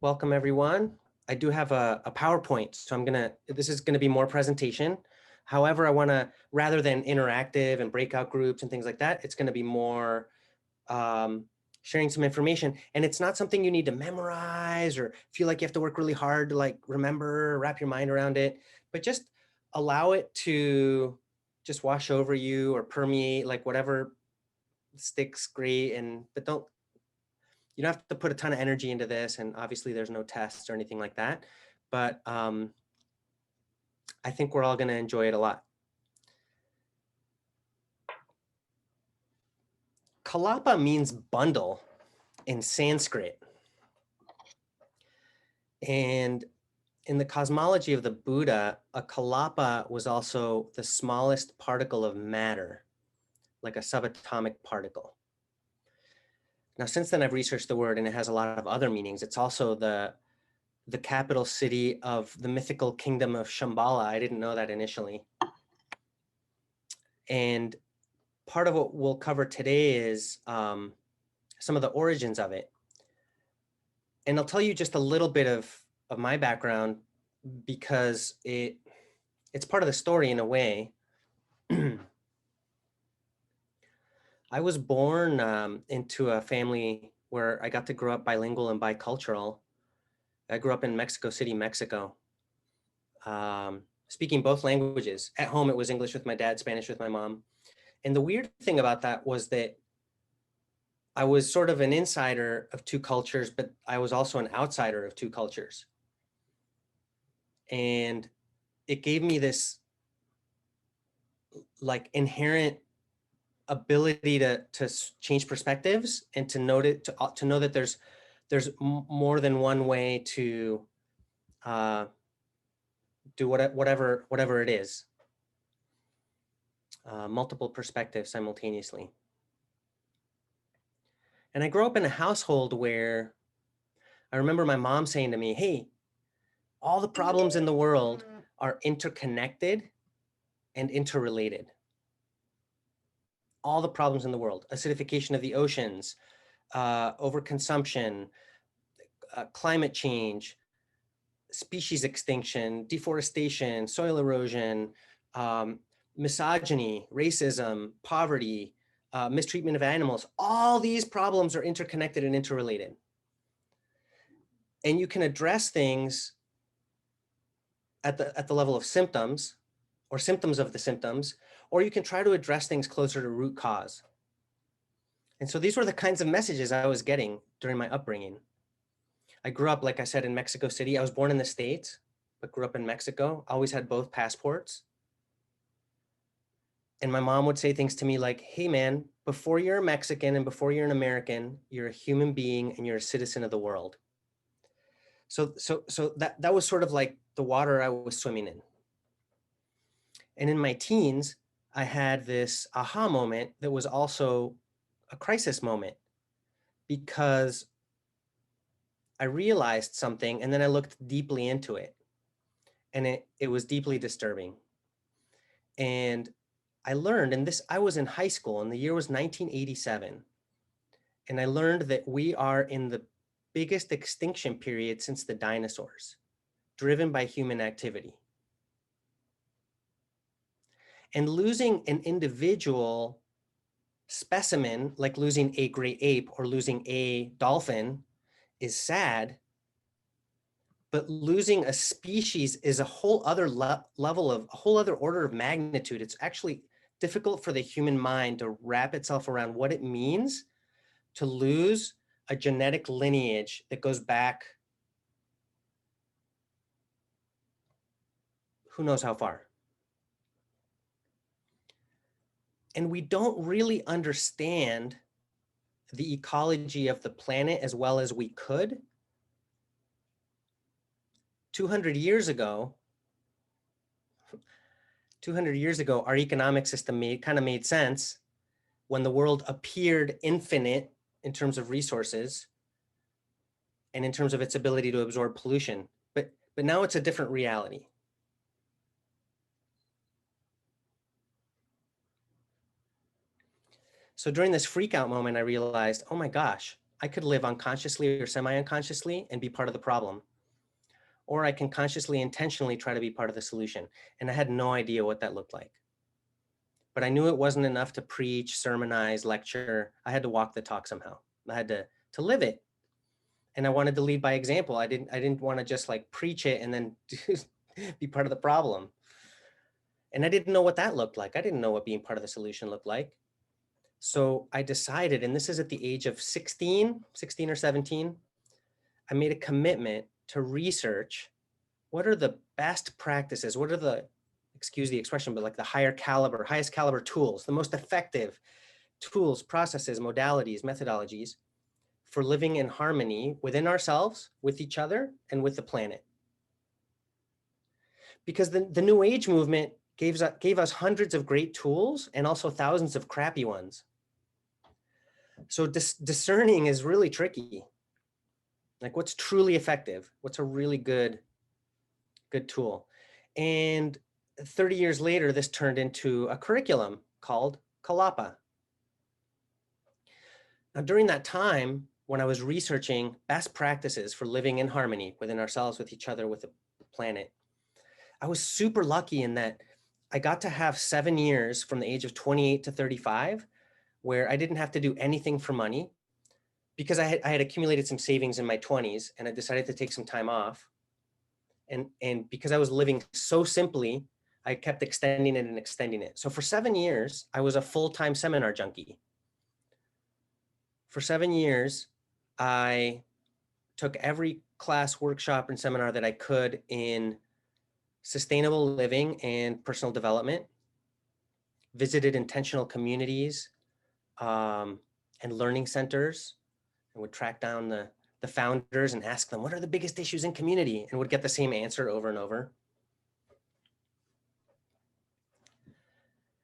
Welcome everyone. I do have a PowerPoint, so this is gonna be more presentation. However, I wanna, rather than interactive and breakout groups and things like that, it's gonna be more sharing some information. And it's not something you need to memorize or feel like you have to work really hard to like remember, wrap your mind around it, but just allow it to just wash over you or permeate, like whatever sticks great. But you don't have to put a ton of energy into this, and obviously there's no tests or anything like that, but I think we're all going to enjoy it a lot. Kalapa means bundle in Sanskrit. And in the cosmology of the Buddha, a kalapa was also the smallest particle of matter, like a subatomic particle. Now, since then, I've researched the word and it has a lot of other meanings. It's also the capital city of the mythical kingdom of Shambhala. I didn't know that initially. And part of what we'll cover today is some of the origins of it. And I'll tell you just a little bit of my background because it's part of the story in a way. I was born into a family where I got to grow up bilingual and bicultural. I grew up in Mexico City, Mexico, speaking both languages. At home, it was English with my dad, Spanish with my mom. And the weird thing about that was that I was sort of an insider of two cultures, but I was also an outsider of two cultures. And it gave me this like inherent ability to change perspectives and to know that there's more than one way to do whatever it is. Multiple perspectives simultaneously. And I grew up in a household where I remember my mom saying to me, hey, all the problems in the world are interconnected and interrelated. All the problems in the world, acidification of the oceans, overconsumption, climate change, species extinction, deforestation, soil erosion, misogyny, racism, poverty, mistreatment of animals. All these problems are interconnected and interrelated. And you can address things at the level of symptoms or symptoms of the symptoms, or you can try to address things closer to root cause. And so these were the kinds of messages I was getting during my upbringing. I grew up, like I said, in Mexico City. I was born in the States, but grew up in Mexico. I always had both passports. And my mom would say things to me like, hey man, before you're a Mexican and before you're an American, you're a human being and you're a citizen of the world. So that was sort of like the water I was swimming in. And in my teens, I had this aha moment that was also a crisis moment because I realized something and then I looked deeply into it and it was deeply disturbing. And I learned, and I was in high school and the year was 1987. And I learned that we are in the biggest extinction period since the dinosaurs, driven by human activity. And losing an individual specimen, like losing a great ape or losing a dolphin, is sad. But losing a species is a whole other level of a whole other order of magnitude. It's actually difficult for the human mind to wrap itself around what it means to lose a genetic lineage that goes back who knows how far. And we don't really understand the ecology of the planet as well as we could. 200 years ago, our economic system kind of made sense when the world appeared infinite in terms of resources and in terms of its ability to absorb pollution. But now it's a different reality. So during this freak out moment, I realized, oh my gosh, I could live unconsciously or semi-unconsciously and be part of the problem. Or I can consciously, intentionally try to be part of the solution. And I had no idea what that looked like. But I knew it wasn't enough to preach, sermonize, lecture. I had to walk the talk somehow. I had to live it. And I wanted to lead by example. I didn't want to just like preach it and then be part of the problem. And I didn't know what that looked like. I didn't know what being part of the solution looked like. So I decided, and this is at the age of 16 or 17, I made a commitment to research what are the best practices, what are the, excuse the expression, but like the highest caliber tools, the most effective tools, processes, modalities, methodologies for living in harmony within ourselves, with each other, and with the planet. Because the New Age movement gave us hundreds of great tools and also thousands of crappy ones. So discerning is really tricky. Like what's truly effective? What's a really good tool? And 30 years later, this turned into a curriculum called Kalapa. Now, during that time, when I was researching best practices for living in harmony within ourselves, with each other, with the planet, I was super lucky in that I got to have 7 years from the age of 28 to 35 where I didn't have to do anything for money because I had accumulated some savings in my 20s and I decided to take some time off. And because I was living so simply, I kept extending it and extending it. So for 7 years, I was a full-time seminar junkie. For 7 years, I took every class, workshop, and seminar that I could in sustainable living and personal development, visited intentional communities and learning centers, and would track down the founders and ask them, what are the biggest issues in community? And would get the same answer over and over.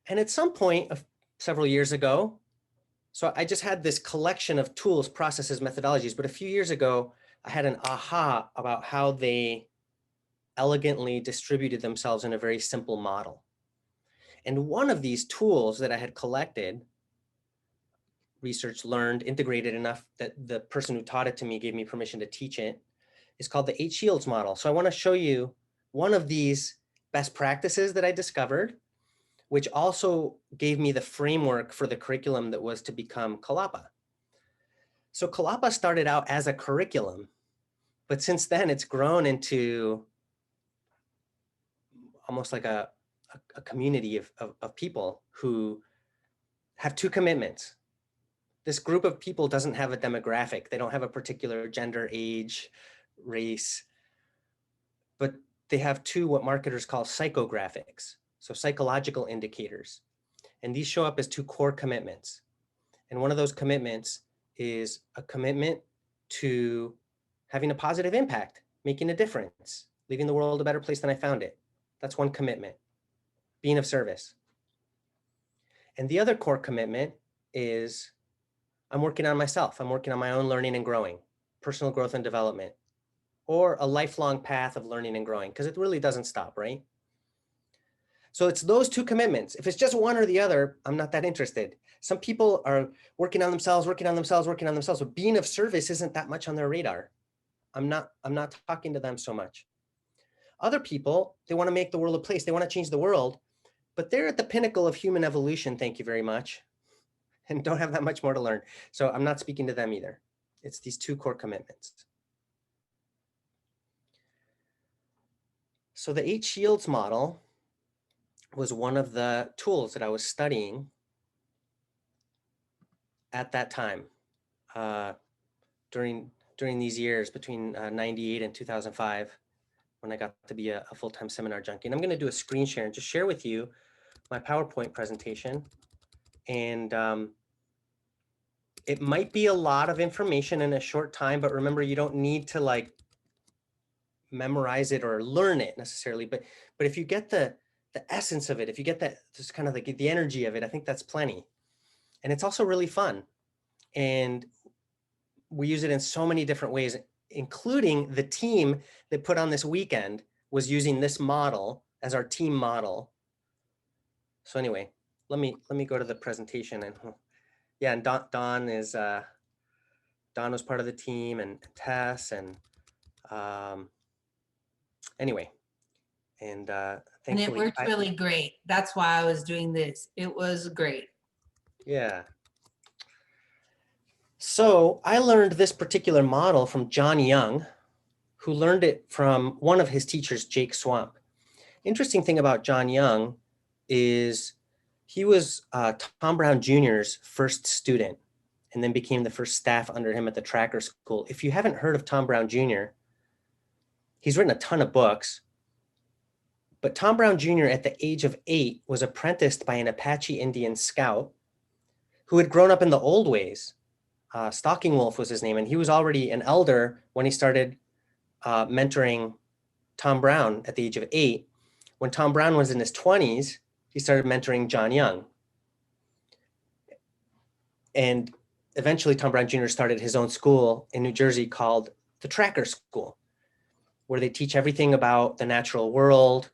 And at some point, several years ago, so I just had this collection of tools, processes, methodologies, but a few years ago, I had an aha about how they elegantly distributed themselves in a very simple model. And one of these tools that I had collected, researched, learned, integrated enough that the person who taught it to me gave me permission to teach it, is called the 8 Shields model. So I want to show you one of these best practices that I discovered, which also gave me the framework for the curriculum that was to become Kalapa. So Kalapa started out as a curriculum, but since then it's grown into almost like a community of people who have 2 commitments. This group of people doesn't have a demographic. They don't have a particular gender, age, race, but they have 2 what marketers call psychographics, so psychological indicators. And these show up as 2 core commitments. And one of those commitments is a commitment to having a positive impact, making a difference, leaving the world a better place than I found it. That's one commitment, being of service. And the other core commitment is I'm working on myself. I'm working on my own learning and growing, personal growth and development, or a lifelong path of learning and growing, because it really doesn't stop, right? So it's those 2 commitments. If it's just one or the other, I'm not that interested. Some people are working on themselves, but being of service isn't that much on their radar. I'm not talking to them so much. Other people, they want to make the world a place. They want to change the world, but they're at the pinnacle of human evolution, thank you very much, and don't have that much more to learn. So I'm not speaking to them either. It's these 2 core commitments. So the 8 Shields model was one of the tools that I was studying at that time during these years between 98 and 2005, when I got to be a full-time seminar junkie. And I'm going to do a screen share and just share with you my PowerPoint presentation. And it might be a lot of information in a short time, but remember, you don't need to like memorize it or learn it necessarily. But if you get the essence of it, if you get that, just kind of like the energy of it, I think that's plenty. And it's also really fun. And we use it in so many different ways, including the team that put on this weekend was using this model as our team model. So anyway, let me go to the presentation. And yeah, and Dawn Don was part of the team, and Tess, and anyway, and And it thankfully, worked really great. That's why I was doing this. It was great. yeah. So I learned this particular model from John Young, who learned it from one of his teachers, Jake Swamp. Interesting thing about John Young is he was Tom Brown Jr.'s first student, and then became the first staff under him at the Tracker School. If you haven't heard of Tom Brown Jr., he's written a ton of books, but Tom Brown Jr. at the age of 8 was apprenticed by an Apache Indian scout who had grown up in the old ways. Stalking Wolf was his name, and he was already an elder when he started mentoring Tom Brown at the age of 8. When Tom Brown was in his 20s, he started mentoring John Young. And eventually Tom Brown Jr. started his own school in New Jersey called the Tracker School, where they teach everything about the natural world,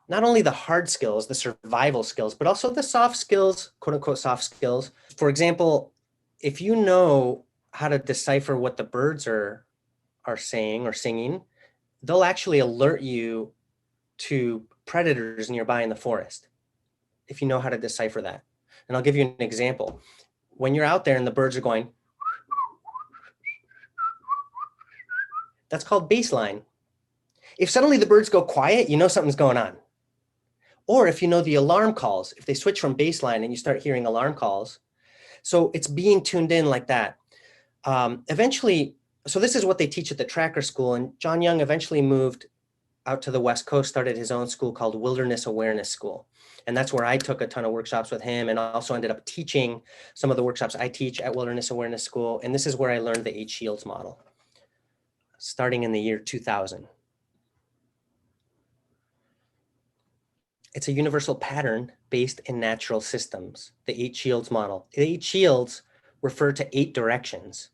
not only the hard skills, the survival skills, but also the soft skills, quote unquote soft skills. For example, if you know how to decipher what the birds are saying or singing, they'll actually alert you to predators nearby in the forest, if you know how to decipher that. And I'll give you an example. When you're out there and the birds are going, that's called baseline. If suddenly the birds go quiet, you know something's going on. Or if you know the alarm calls, if they switch from baseline and you start hearing alarm calls, so it's being tuned in like that. Eventually, so this is what they teach at the Tracker School, and John Young eventually moved out to the West Coast, started his own school called Wilderness Awareness School. And that's where I took a ton of workshops with him, and also ended up teaching some of the workshops I teach at Wilderness Awareness School. And this is where I learned the 8 Shields model, starting in the year 2000. It's a universal pattern based in natural systems, the 8 Shields model. The 8 Shields refer to 8 directions.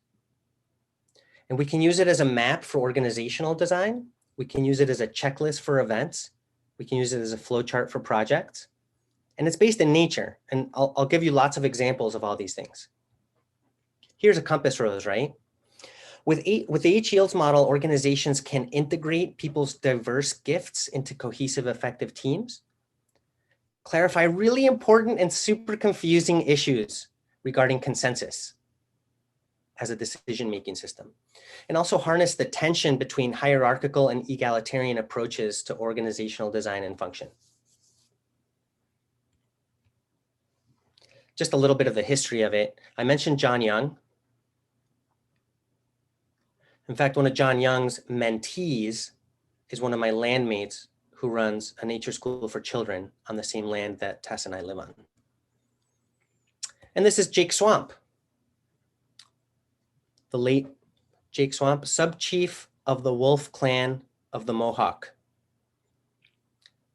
And we can use it as a map for organizational design. We can use it as a checklist for events. We can use it as a flowchart for projects. And it's based in nature. And I'll give you lots of examples of all these things. Here's a compass rose, right? With the 8 Shields model, organizations can integrate people's diverse gifts into cohesive, effective teams, clarify really important and super confusing issues regarding consensus as a decision-making system, and also harness the tension between hierarchical and egalitarian approaches to organizational design and function. Just a little bit of the history of it. I mentioned John Young. In fact, one of John Young's mentees is one of my landmates who runs a nature school for children on the same land that Tess and I live on. And this is Jake Swamp, the late Jake Swamp, sub-chief of the Wolf Clan of the Mohawk,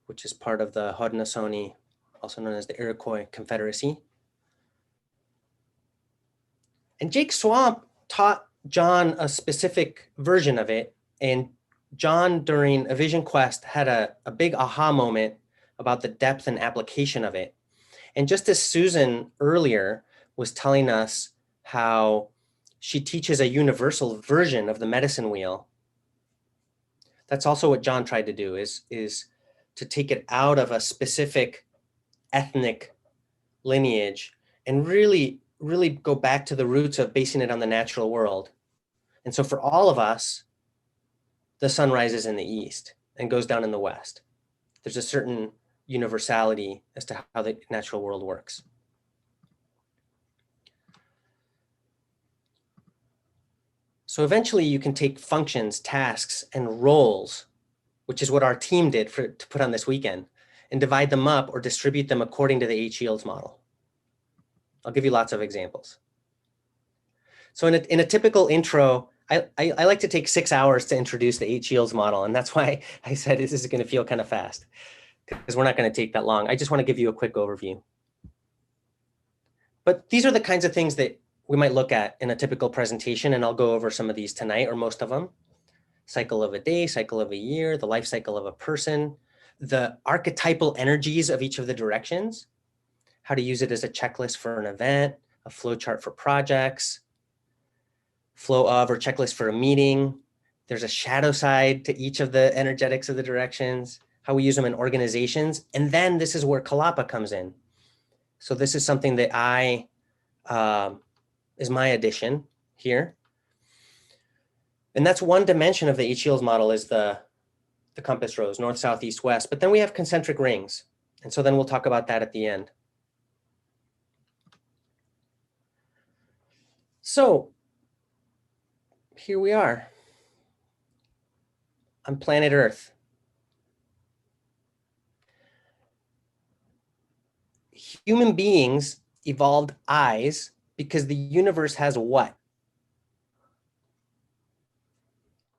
which is part of the Haudenosaunee, also known as the Iroquois Confederacy. And Jake Swamp taught John a specific version of it. And John, during a vision quest, had a big aha moment about the depth and application of it. And just as Susan earlier was telling us how she teaches a universal version of the medicine wheel, that's also what John tried to do, is to take it out of a specific ethnic lineage and really go back to the roots of basing it on the natural world. And so for all of us, the sun rises in the east and goes down in the west. There's a certain universality as to how the natural world works. So eventually you can take functions, tasks, and roles, which is what our team did to put on this weekend, and divide them up or distribute them according to the 8 Shields model. I'll give you lots of examples. So in a typical intro, I like to take 6 hours to introduce the 8 Shields model. And that's why I said this is going to feel kind of fast, because we're not going to take that long. I just want to give you a quick overview. But these are the kinds of things that we might look at in a typical presentation. And I'll go over some of these tonight, or most of them. Cycle of a day, cycle of a year, the life cycle of a person, the archetypal energies of each of the directions, how to use it as a checklist for an event, a flowchart for projects, flow of or checklist for a meeting. There's a shadow side to each of the energetics of the directions, how we use them in organizations. And then this is where Kalapa comes in. So this is something that is my addition here. And that's one dimension of the H. Shields model is the compass rose, north, south, east, west. But then we have concentric rings. And so then we'll talk about that at the end. So here we are on planet Earth. Human beings evolved eyes because the universe has what?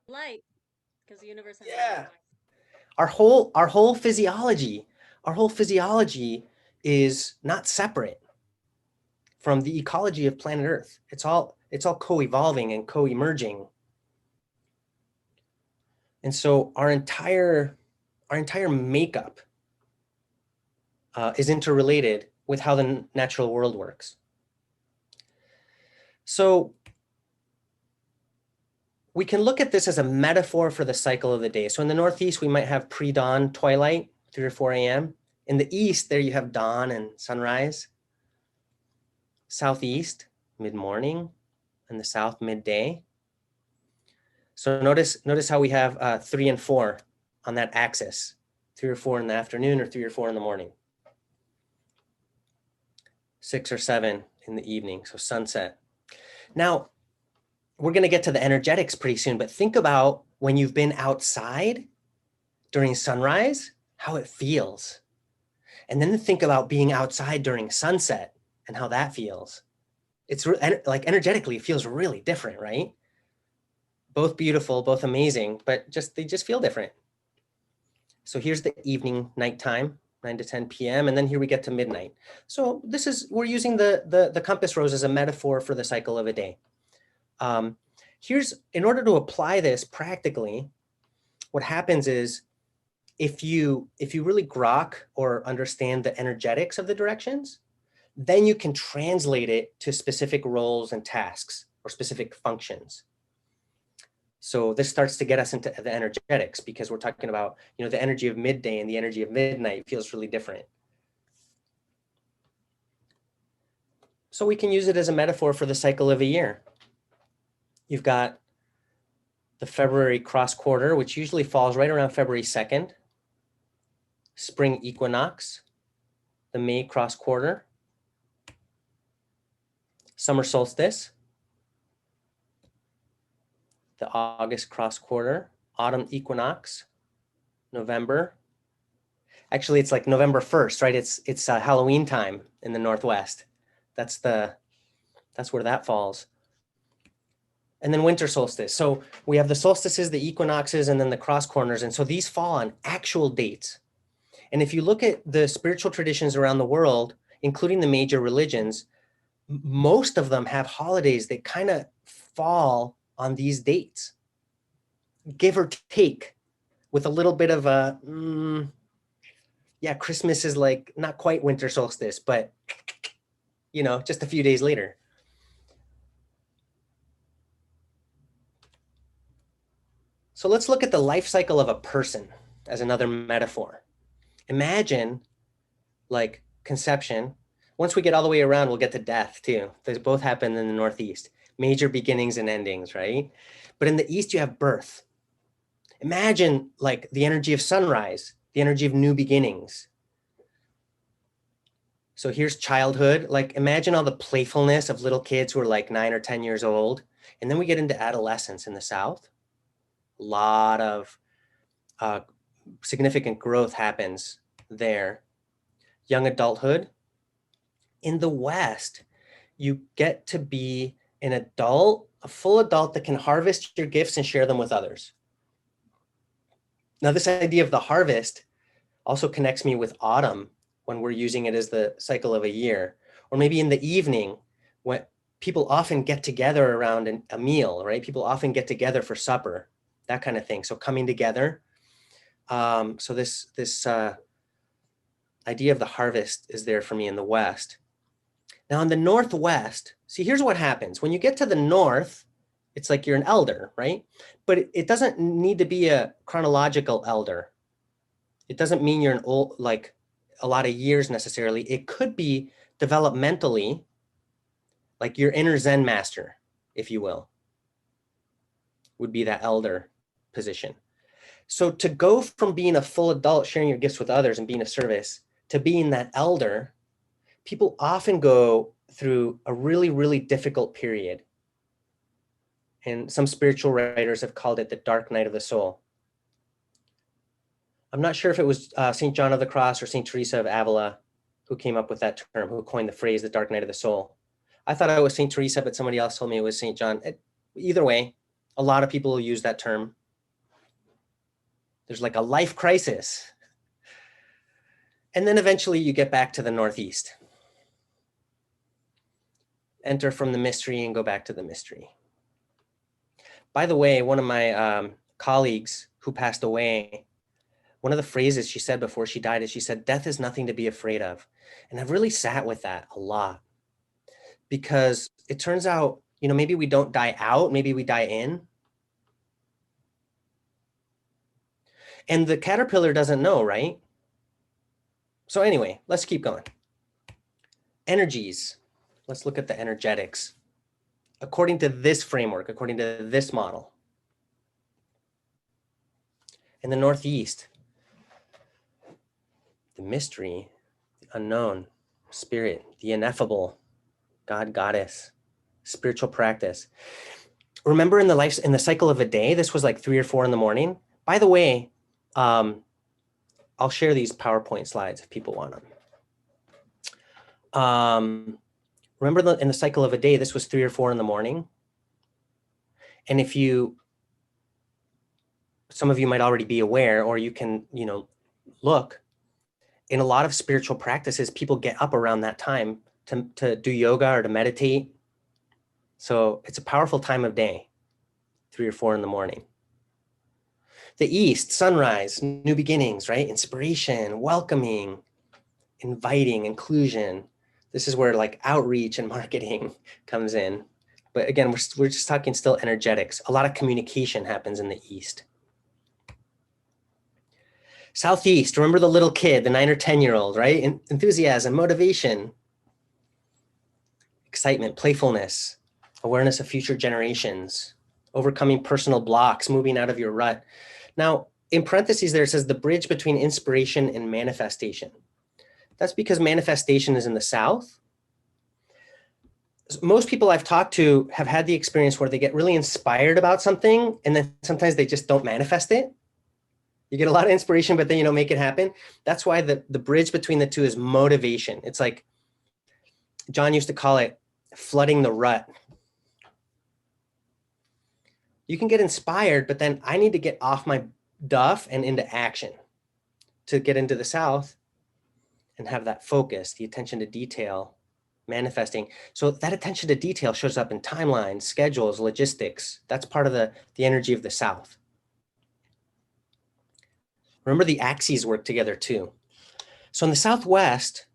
Light, because the universe has Yeah. light. Our whole physiology is not separate from the ecology of planet Earth. It's all co-evolving and co-emerging. And so our entire makeup is interrelated with how the natural world works. So we can look at this as a metaphor for the cycle of the day. So in the Northeast, we might have pre-dawn twilight, 3 or 4 a.m. In the East, there you have dawn and sunrise. Southeast, mid-morning, and the South, midday. So notice how we have 3 and 4 on that axis, 3 or 4 in the afternoon or 3 or 4 in the morning. 6 or 7 in the evening, so sunset. Now, we're going to get to the energetics pretty soon, but think about when you've been outside during sunrise, how it feels. And then think about being outside during sunset and how that feels. It's like energetically, it feels really different, right? Both beautiful, both amazing, but they just feel different. So here's the evening, nighttime, 9 to 10 p.m. And then here we get to midnight. So we're using the compass rose as a metaphor for the cycle of a day. In order to apply this practically, what happens is if you really grok or understand the energetics of the directions, then you can translate it to specific roles and tasks or specific functions. So this starts to get us into the energetics because we're talking about, the energy of midday and the energy of midnight feels really different. So we can use it as a metaphor for the cycle of a year. You've got the February cross quarter, which usually falls right around February 2nd, spring equinox, the May cross quarter, summer solstice, the August cross quarter, autumn equinox, November. Actually, it's like November 1st, right? It's Halloween time in the Northwest. That's where that falls. And then winter solstice. So we have the solstices, the equinoxes, and then the cross corners. And so these fall on actual dates. And if you look at the spiritual traditions around the world, including the major religions, most of them have holidays that kind of fall on these dates, give or take, with a little bit of a, Christmas is like not quite winter solstice, but, just a few days later. So let's look at the life cycle of a person as another metaphor. Imagine like conception. Once we get all the way around, we'll get to death too. Those both happen in the Northeast. Major beginnings and endings, right? But in the East, you have birth. Imagine like the energy of sunrise, the energy of new beginnings. So here's childhood. Like imagine all the playfulness of little kids who are like 9 or 10 years old. And then we get into adolescence in the South. A lot of significant growth happens there. Young adulthood. In the West, you get to be an adult, a full adult that can harvest your gifts and share them with others. Now, this idea of the harvest also connects me with autumn when we're using it as the cycle of a year, or maybe in the evening when people often get together around a meal, right? People often get together for supper, that kind of thing. So coming together. So this idea of the harvest is there for me in the West. Now in the Northwest, see, here's what happens. When you get to the North, It's like you're an elder, right? But it doesn't need to be a chronological elder. It doesn't mean you're an old, like a lot of years necessarily. It could be developmentally, like your inner Zen master, if you will, would be that elder position. So to go from being a full adult, sharing your gifts with others and being of service, to being that elder, people often go through a really, really difficult period. And some spiritual writers have called it the dark night of the soul. I'm not sure if it was St. John of the Cross or St. Teresa of Avila who came up with that term, who coined the phrase, the dark night of the soul. I thought it was St. Teresa, but somebody else told me it was St. John. Either way, a lot of people will use that term. There's like a life crisis. And then eventually you get back to the Northeast. Enter from the mystery and go back to the mystery. By the way, one of my colleagues who passed away, one of the phrases she said before she died is she said, death is nothing to be afraid of. And I've really sat with that a lot, because it turns out, you know, maybe we don't die out, maybe we die in. And the caterpillar doesn't know, right? So anyway, let's keep going. Energies. Let's look at the energetics. According to this framework, according to this model. In the Northeast, the mystery, the unknown, spirit, the ineffable, God, goddess, spiritual practice. Remember in the cycle of a day, this was like 3 or 4 in the morning. By the way, I'll share these PowerPoint slides if people want them. Remember in the cycle of a day, this was 3 or 4 in the morning. And if some of you might already be aware, or you can, you know, look, in a lot of spiritual practices, people get up around that time to do yoga or to meditate. So it's a powerful time of day, 3 or 4 in the morning. The East, sunrise, new beginnings, right? Inspiration, welcoming, inviting, inclusion. This is where like outreach and marketing comes in. But again, we're just talking still energetics. A lot of communication happens in the East. Southeast, remember the little kid, the 9 or 10-year-old, right? Enthusiasm, motivation, excitement, playfulness, awareness of future generations, overcoming personal blocks, moving out of your rut. Now, in parentheses there, it says the bridge between inspiration and manifestation. That's because manifestation is in the South. Most people I've talked to have had the experience where they get really inspired about something, and then sometimes they just don't manifest it. You get a lot of inspiration, but then you don't make it happen. That's why the bridge between the two is motivation. It's like John used to call it flooding the rut. You can get inspired, but then I need to get off my duff and into action to get into the South and have that focus, the attention to detail, manifesting. So that attention to detail shows up in timelines, schedules, logistics. That's part of the energy of the South. Remember, the axes work together too. So in the Southwest,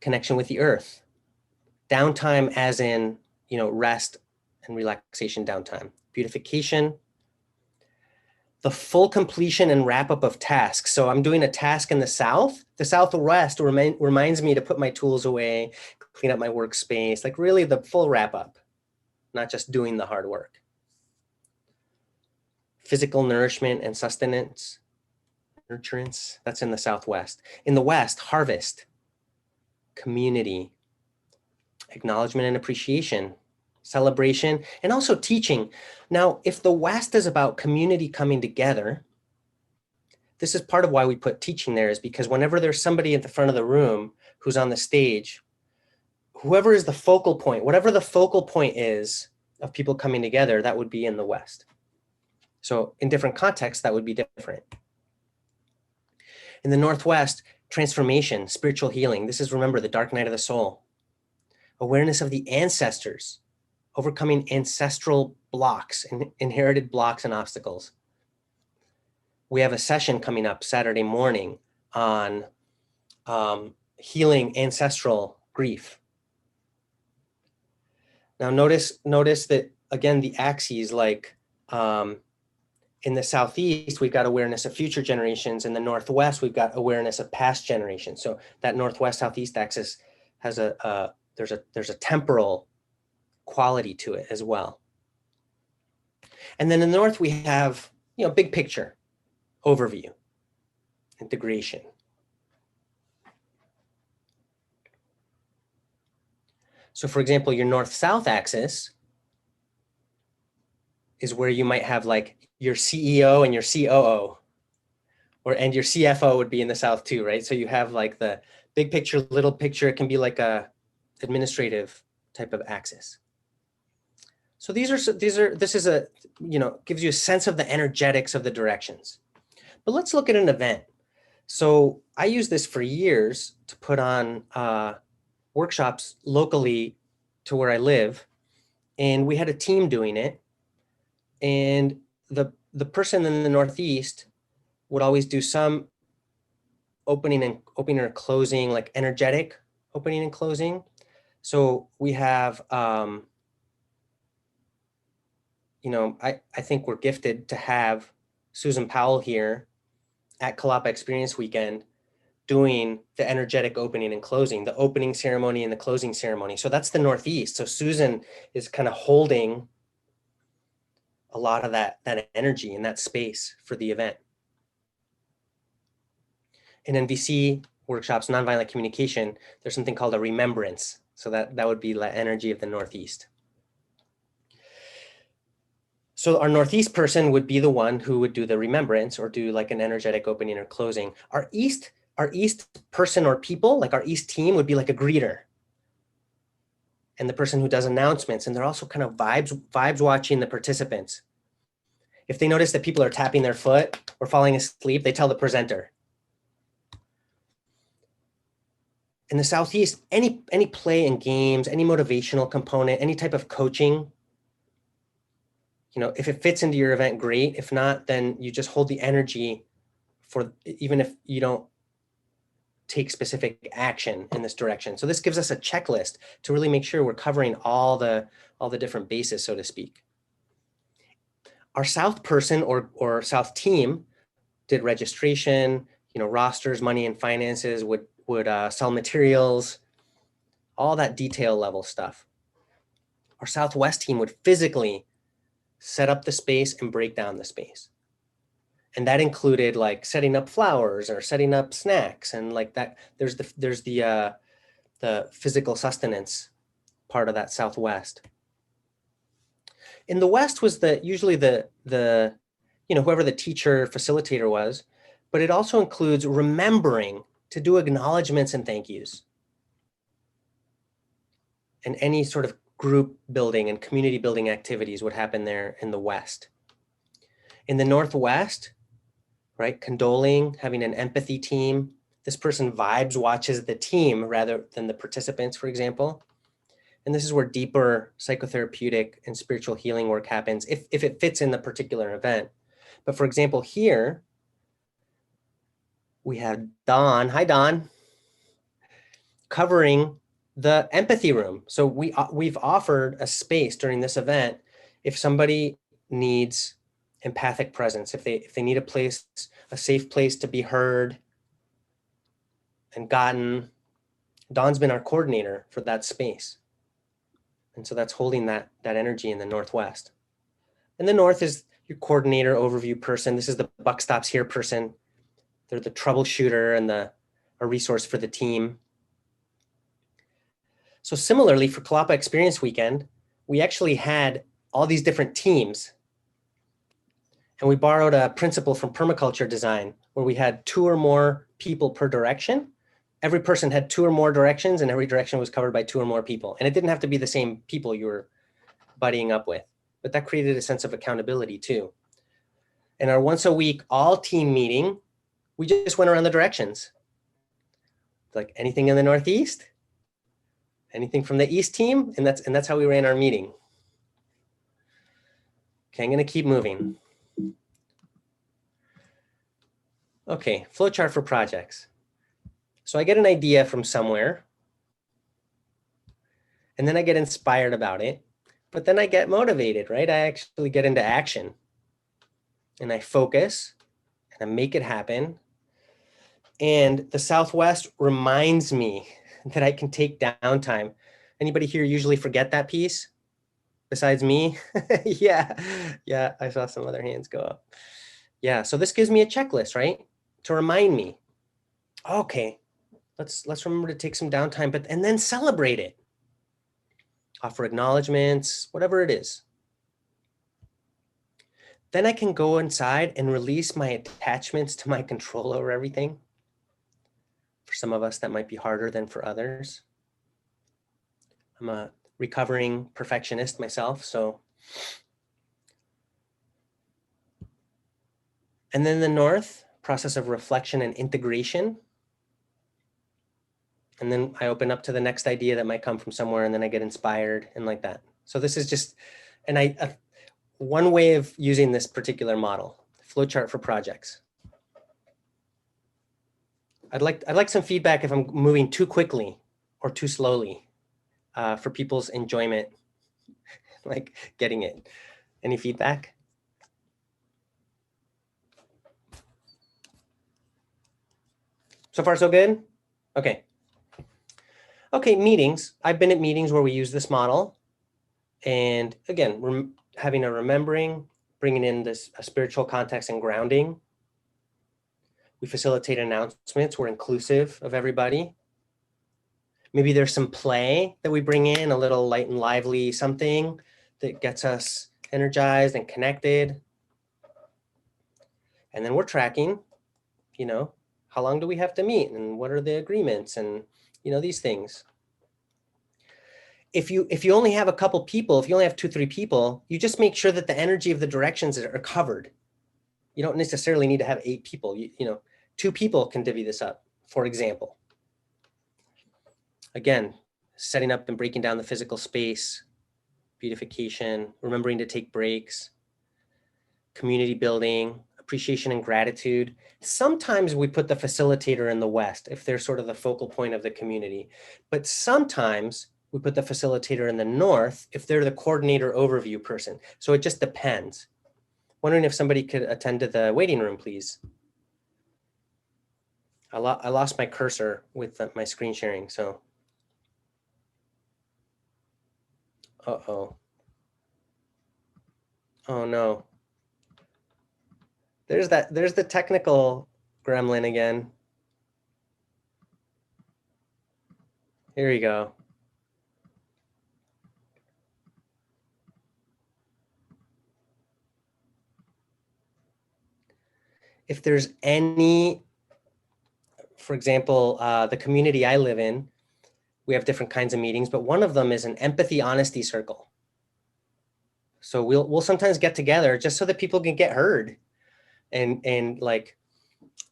connection with the earth, downtime as in, you know, rest and relaxation downtime, beautification, the full completion and wrap up of tasks. So I'm doing a task in the Southwest reminds me to put my tools away, clean up my workspace, like really the full wrap up, not just doing the hard work. Physical nourishment and sustenance, nurturance, that's in the Southwest. In the West, harvest, community, acknowledgement and appreciation, celebration, and also teaching. Now, if the West is about community coming together, this is part of why we put teaching there, is because whenever there's somebody at the front of the room who's on the stage, whoever is the focal point, whatever the focal point is of people coming together, that would be in the West. So in different contexts, that would be different. In the Northwest, transformation, spiritual healing. This is, remember, the dark night of the soul. Awareness of the ancestors, overcoming ancestral blocks and inherited blocks and obstacles. We have a session coming up Saturday morning on healing ancestral grief. Now notice that again, the axes, like in the Southeast, we've got awareness of future generations. In the Northwest, we've got awareness of past generations. So that Northwest Southeast axis has there's a temporal quality to it as well. And then in the North, we have, big picture, overview, integration. So for example, your North-South axis is where you might have like your CEO and your COO, and your CFO would be in the South too, right? So you have like the big picture, little picture. It can be like a administrative type of axis. So this is a, gives you a sense of the energetics of the directions. But let's look at an event. So I used this for years to put on workshops locally to where I live, and we had a team doing it. And the person in the Northeast would always do some opening or closing, like energetic opening and closing. So we have, I think we're gifted to have Susan Powell here at Kalapa Experience Weekend doing the energetic opening and closing, the opening ceremony and the closing ceremony. So that's the Northeast. So Susan is kind of holding a lot of that energy in that space for the event. In NVC workshops, nonviolent communication, there's something called a remembrance. So that would be the energy of the Northeast. So our Northeast person would be the one who would do the remembrance or do like an energetic opening or closing. Our East person or people, like our East team, would be like a greeter. And the person who does announcements, and they're also kind of vibes watching the participants. If they notice that people are tapping their foot or falling asleep, they tell the presenter. In the Southeast, any play and games, any motivational component, any type of coaching, if it fits into your event, great. If not, then you just hold the energy for, even if you don't take specific action in this direction. So this gives us a checklist to really make sure we're covering all the different bases, so to speak. Our South person or South team did registration, rosters, money and finances, would sell materials, all that detail level stuff. Our Southwest team would physically set up the space and break down the space. And that included like setting up flowers or setting up snacks and like that. There's the physical sustenance part of that Southwest. In the West was usually the whoever the teacher facilitator was, but it also includes remembering to do acknowledgements and thank yous. And any sort of group building and community building activities would happen there in the West. In the Northwest, right, condoling, having an empathy team. This person vibes watches the team rather than the participants, for example. And this is where deeper psychotherapeutic and spiritual healing work happens if it fits in the particular event. But for example, here we have Dawn, hi Dawn, covering the empathy room. So we've offered a space during this event if somebody needs empathic presence, if they need a safe place to be heard and gotten. Dawn's been our coordinator for that space. And so that's holding that energy in the Northwest. And the North is your coordinator, overview person. This is the buck stops here person. They're the troubleshooter and a resource for the team. So similarly for Kalapa Experience Weekend, we actually had all these different teams. And we borrowed a principle from permaculture design where we had 2 or more people per direction. Every person had 2 or more directions and every direction was covered by 2 or more people. And it didn't have to be the same people you were buddying up with, but that created a sense of accountability too. In our once a week all team meeting, we just went around the directions. Like anything in the Northeast, anything from the East team, and that's how we ran our meeting. Okay, I'm gonna keep moving. Okay, flowchart for projects. So I get an idea from somewhere, And then I get inspired about it, but then I get motivated, right? I actually get into action and I focus and I make it happen. And the Southwest reminds me that I can take downtime. Anybody here usually forget that piece besides me? Yeah, I saw some other hands go up. Yeah, so this gives me a checklist, right? To remind me, okay, let's remember to take some downtime, but and then celebrate it. Offer acknowledgments, whatever it is. Then I can go inside and release my attachments to my control over everything. For some of us, that might be harder than for others. I'm a recovering perfectionist myself, so. And then the north, process of reflection and integration. And then I open up to the next idea that might come from somewhere, and then I get inspired and like that. So this is just, and one way of using this particular model, flowchart for projects. I'd like some feedback if I'm moving too quickly or too slowly for people's enjoyment, like getting it. Any feedback? So far, so good? Okay. Okay, meetings. I've been at meetings where we use this model. And again, having a remembering, bringing in this a spiritual context and grounding. We facilitate announcements. We're inclusive of everybody. Maybe there's some play that we bring in, a little light and lively something that gets us energized and connected. And then we're tracking, you know, how long do we have to meet and what are the agreements and, you know, these things. If you only have a couple people, if you only have 2-3 people, you just make sure that the energy of the directions are covered. You don't necessarily need to have 8 people. You know, 2 people can divvy this up, for example. Again, setting up and breaking down the physical space, beautification, remembering to take breaks, community building, appreciation and gratitude. Sometimes we put the facilitator in the West if they're sort of the focal point of the community, but sometimes we put the facilitator in the North if they're the coordinator overview person. So it just depends. Wondering if somebody could attend to the waiting room, please. I lost my cursor with my screen sharing, so. Uh-oh. Oh no. There's the technical gremlin again. Here we go. If there's any, for example, the community I live in, we have different kinds of meetings, but one of them is an empathy honesty circle. So we'll sometimes get together just so that people can get heard. And like,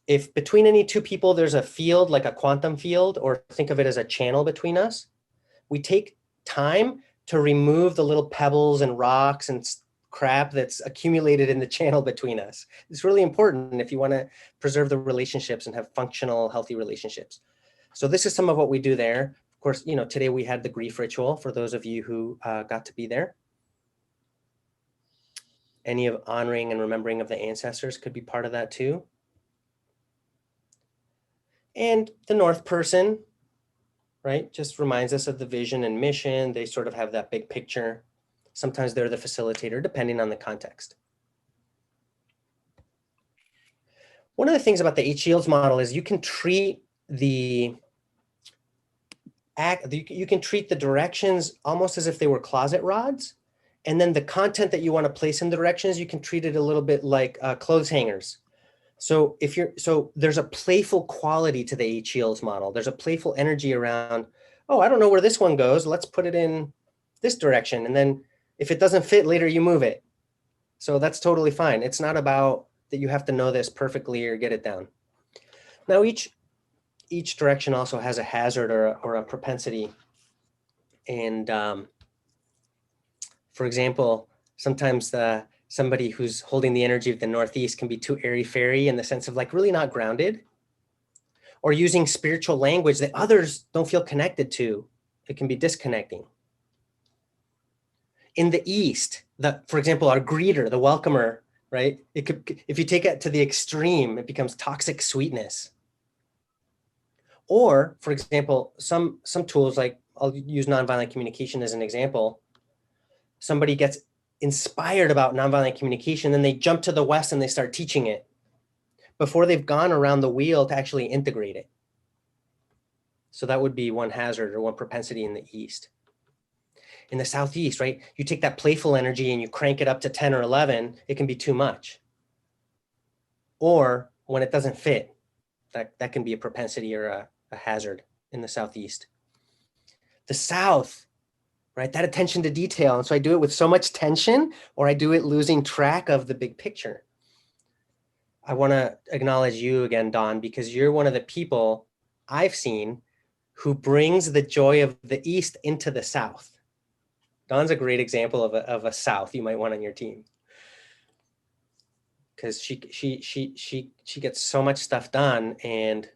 if between any 2 people, there's a field, like a quantum field, or think of it as a channel between us, we take time to remove the little pebbles and rocks and crap that's accumulated in the channel between us. It's really important if you want to preserve the relationships and have functional, healthy relationships. So this is some of what we do there. Of course, you know, today we had the grief ritual for those of you who got to be there. Any of honoring and remembering of the ancestors could be part of that too. And the North person, right, just reminds us of the vision and mission. They sort of have that big picture. Sometimes they're the facilitator, depending on the context. One of the things about the 8 Shields model is you can treat the directions almost as if they were closet rods. And then the content that you want to place in the directions, you can treat it a little bit like clothes hangers. So there's a playful quality to the 8 Shields model. There's a playful energy around, oh, I don't know where this one goes. Let's put it in this direction. And then if it doesn't fit later, you move it. So that's totally fine. It's not about that you have to know this perfectly or get it down. Now, each direction also has a hazard or a propensity. And for example, sometimes somebody who's holding the energy of the Northeast can be too airy-fairy in the sense of like really not grounded, or using spiritual language that others don't feel connected to. It can be disconnecting. In the East, for example, our greeter, the welcomer, right? It could, if you take it to the extreme, it becomes toxic sweetness. Or, for example, some tools, like I'll use nonviolent communication as an example. Somebody gets inspired about nonviolent communication, then they jump to the West and they start teaching it before they've gone around the wheel to actually integrate it. So that would be one hazard or one propensity in the East. In the Southeast, right? You take that playful energy and you crank it up to 10 or 11, it can be too much. Or when it doesn't fit, that can be a propensity or a hazard in the Southeast. The South, right? That attention to detail. And so I do it with so much tension, or I do it losing track of the big picture. I want to acknowledge you again, Dawn, because you're one of the people I've seen who brings the joy of the East into the South. Dawn's a great example of a South you might want on your team, because she gets so much stuff done, and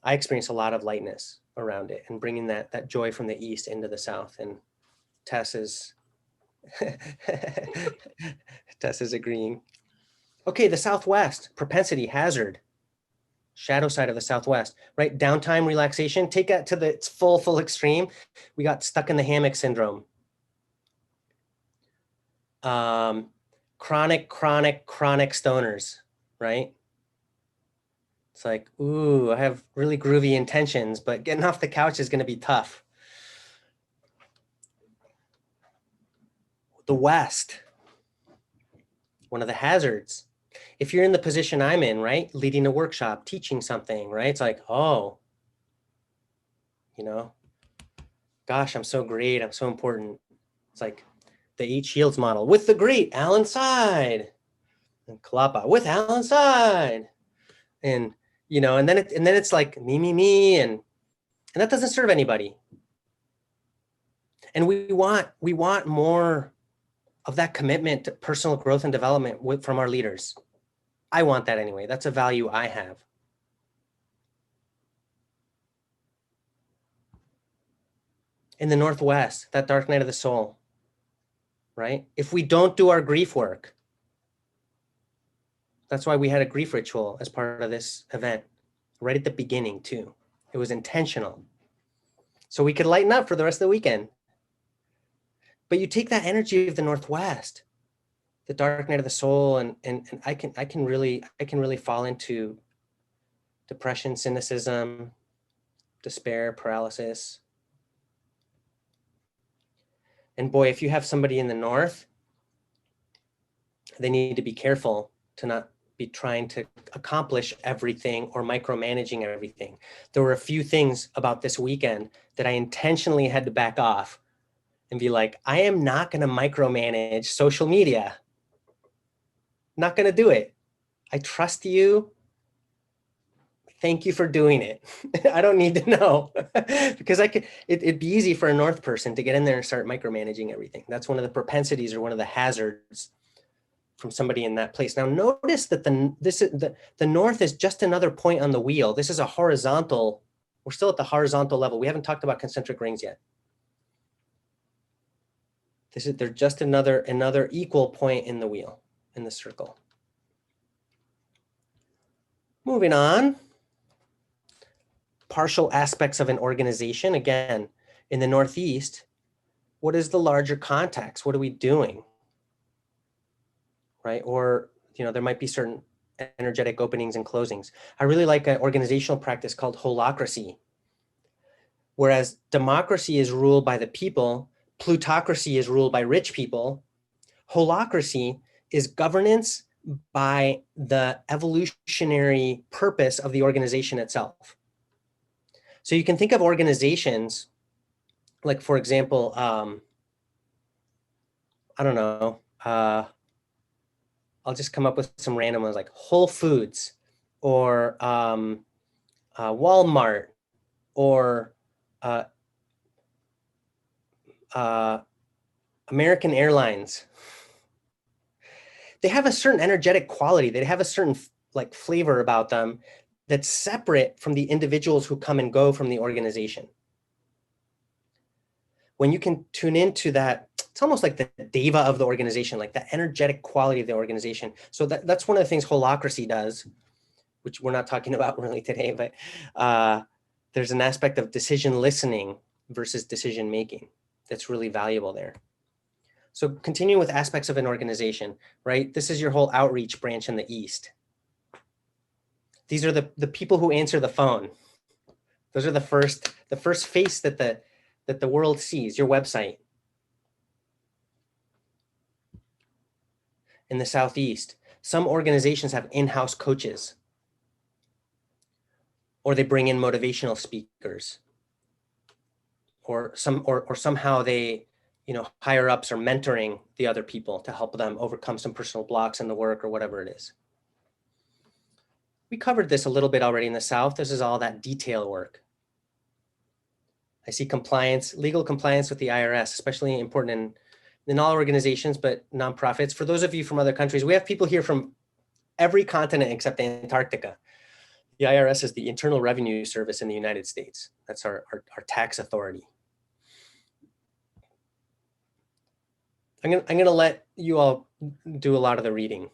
I experience a lot of lightness around it and bringing that joy from the East into the South. And Tess is Tess is agreeing. Okay, the Southwest, propensity, hazard, shadow side of the Southwest, right? Downtime, relaxation, take that to its full extreme. We got stuck in the hammock syndrome. Chronic stoners, right? It's like, ooh, I have really groovy intentions, but getting off the couch is going to be tough. The West, one of the hazards. If you're in the position I'm in, right? Leading a workshop, teaching something, right? It's like, oh, you know, gosh, I'm so great. I'm so important. It's like the 8 Shields model with the great Alan Seid and Kalapa with Alan Seid. And, you know, and then it's like me, and that doesn't serve anybody. And we want more of that commitment to personal growth and development from our leaders. I want that anyway. That's a value I have. In the Northwest, that dark night of the soul, right? If we don't do our grief work, that's why we had a grief ritual as part of this event, right at the beginning too. It was intentional. So we could lighten up for the rest of the weekend. But you take that energy of the Northwest, the dark night of the soul, and I can really fall into depression, cynicism, despair, paralysis. And boy, if you have somebody in the North, they need to be careful to not be trying to accomplish everything or micromanaging everything. There were a few things about this weekend that I intentionally had to back off and be like, I am not going to micromanage social media. Not going to do it. I trust you. Thank you for doing it. I don't need to know because it'd be easy for a North person to get in there and start micromanaging everything. That's one of the propensities or one of the hazards from somebody in that place. Now notice that the North is just another point on the wheel. This is a horizontal, we're still at the horizontal level. We haven't talked about concentric rings yet. They're just another equal point in the wheel, in the circle. Moving on. Partial aspects of an organization. Again, in the Northeast, what is the larger context? What are we doing? Right? Or, you know, there might be certain energetic openings and closings. I really like an organizational practice called holacracy. Whereas democracy is ruled by the people, plutocracy is ruled by rich people, holacracy is governance by the evolutionary purpose of the organization itself. So you can think of organizations like, for example, I don't know, I'll just come up with some random ones like Whole Foods or Walmart or American Airlines. They have a certain energetic quality. They have a certain like flavor about them that's separate from the individuals who come and go from the organization. When you can tune into that it's almost like the deva of the organization, like the energetic quality of the organization. So that's one of the things holacracy does, which we're not talking about really today, but there's an aspect of decision listening versus decision making that's really valuable there. So continuing with aspects of an organization, right? This is your whole outreach branch in the East. These are the people who answer the phone. Those are the first face that the world sees, your website. In the Southeast, some organizations have in-house coaches, or they bring in motivational speakers, or somehow they, higher ups are mentoring the other people to help them overcome some personal blocks in the work or whatever it is. We covered this a little bit already in the South. This is all that detail work. I see compliance, legal compliance with the IRS, especially important in all organizations, but nonprofits. For those of you from other countries, we have people here from every continent except Antarctica. The IRS is the Internal Revenue Service in the United States. That's our tax authority. I'm gonna let you all do a lot of the reading.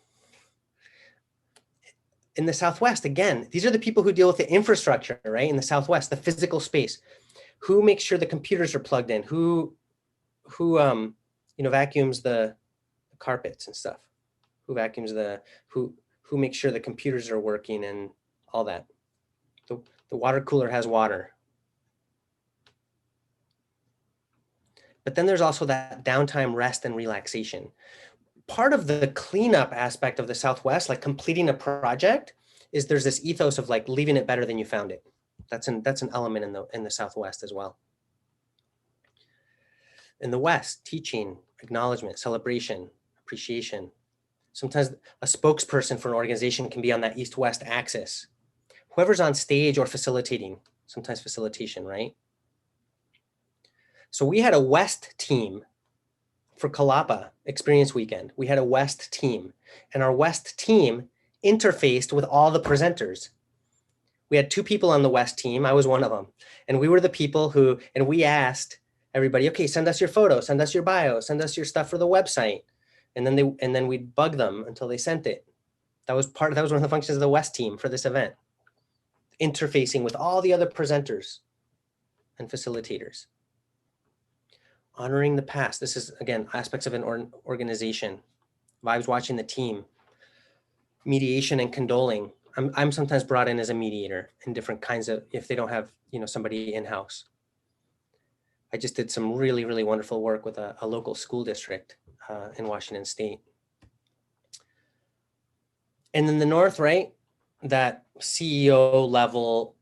In the Southwest, again, these are the people who deal with the infrastructure, right? In the Southwest, the physical space. Who makes sure the computers are plugged in? Who vacuums the carpets and stuff? Who vacuums who makes sure the computers are working and all that? The water cooler has water. But then there's also that downtime, rest, and relaxation. Part of the cleanup aspect of the Southwest, like completing a project, is there's this ethos of like leaving it better than you found it. That's an element in the Southwest as well. In the West, teaching, acknowledgement, celebration, appreciation. Sometimes a spokesperson for an organization can be on that East-West axis. Whoever's on stage or facilitating, sometimes facilitation, right? So we had a West team for Kalapa Experience Weekend. We had a West team, and our West team interfaced with all the presenters. We had 2 people on the West team. I was one of them. And we were the people and we asked everybody, okay, send us your photo, send us your bio, send us your stuff for the website. And then we'd bug them until they sent it. That was one of the functions of the West team for this event. Interfacing with all the other presenters and facilitators. Honoring the past. This is, again, aspects of an organization. Vibes watching the team. Mediation and condoling. I'm sometimes brought in as a mediator in different kinds of, if they don't have, somebody in-house. I just did some really, really wonderful work with a local school district in Washington State. And in the North, right, that CEO level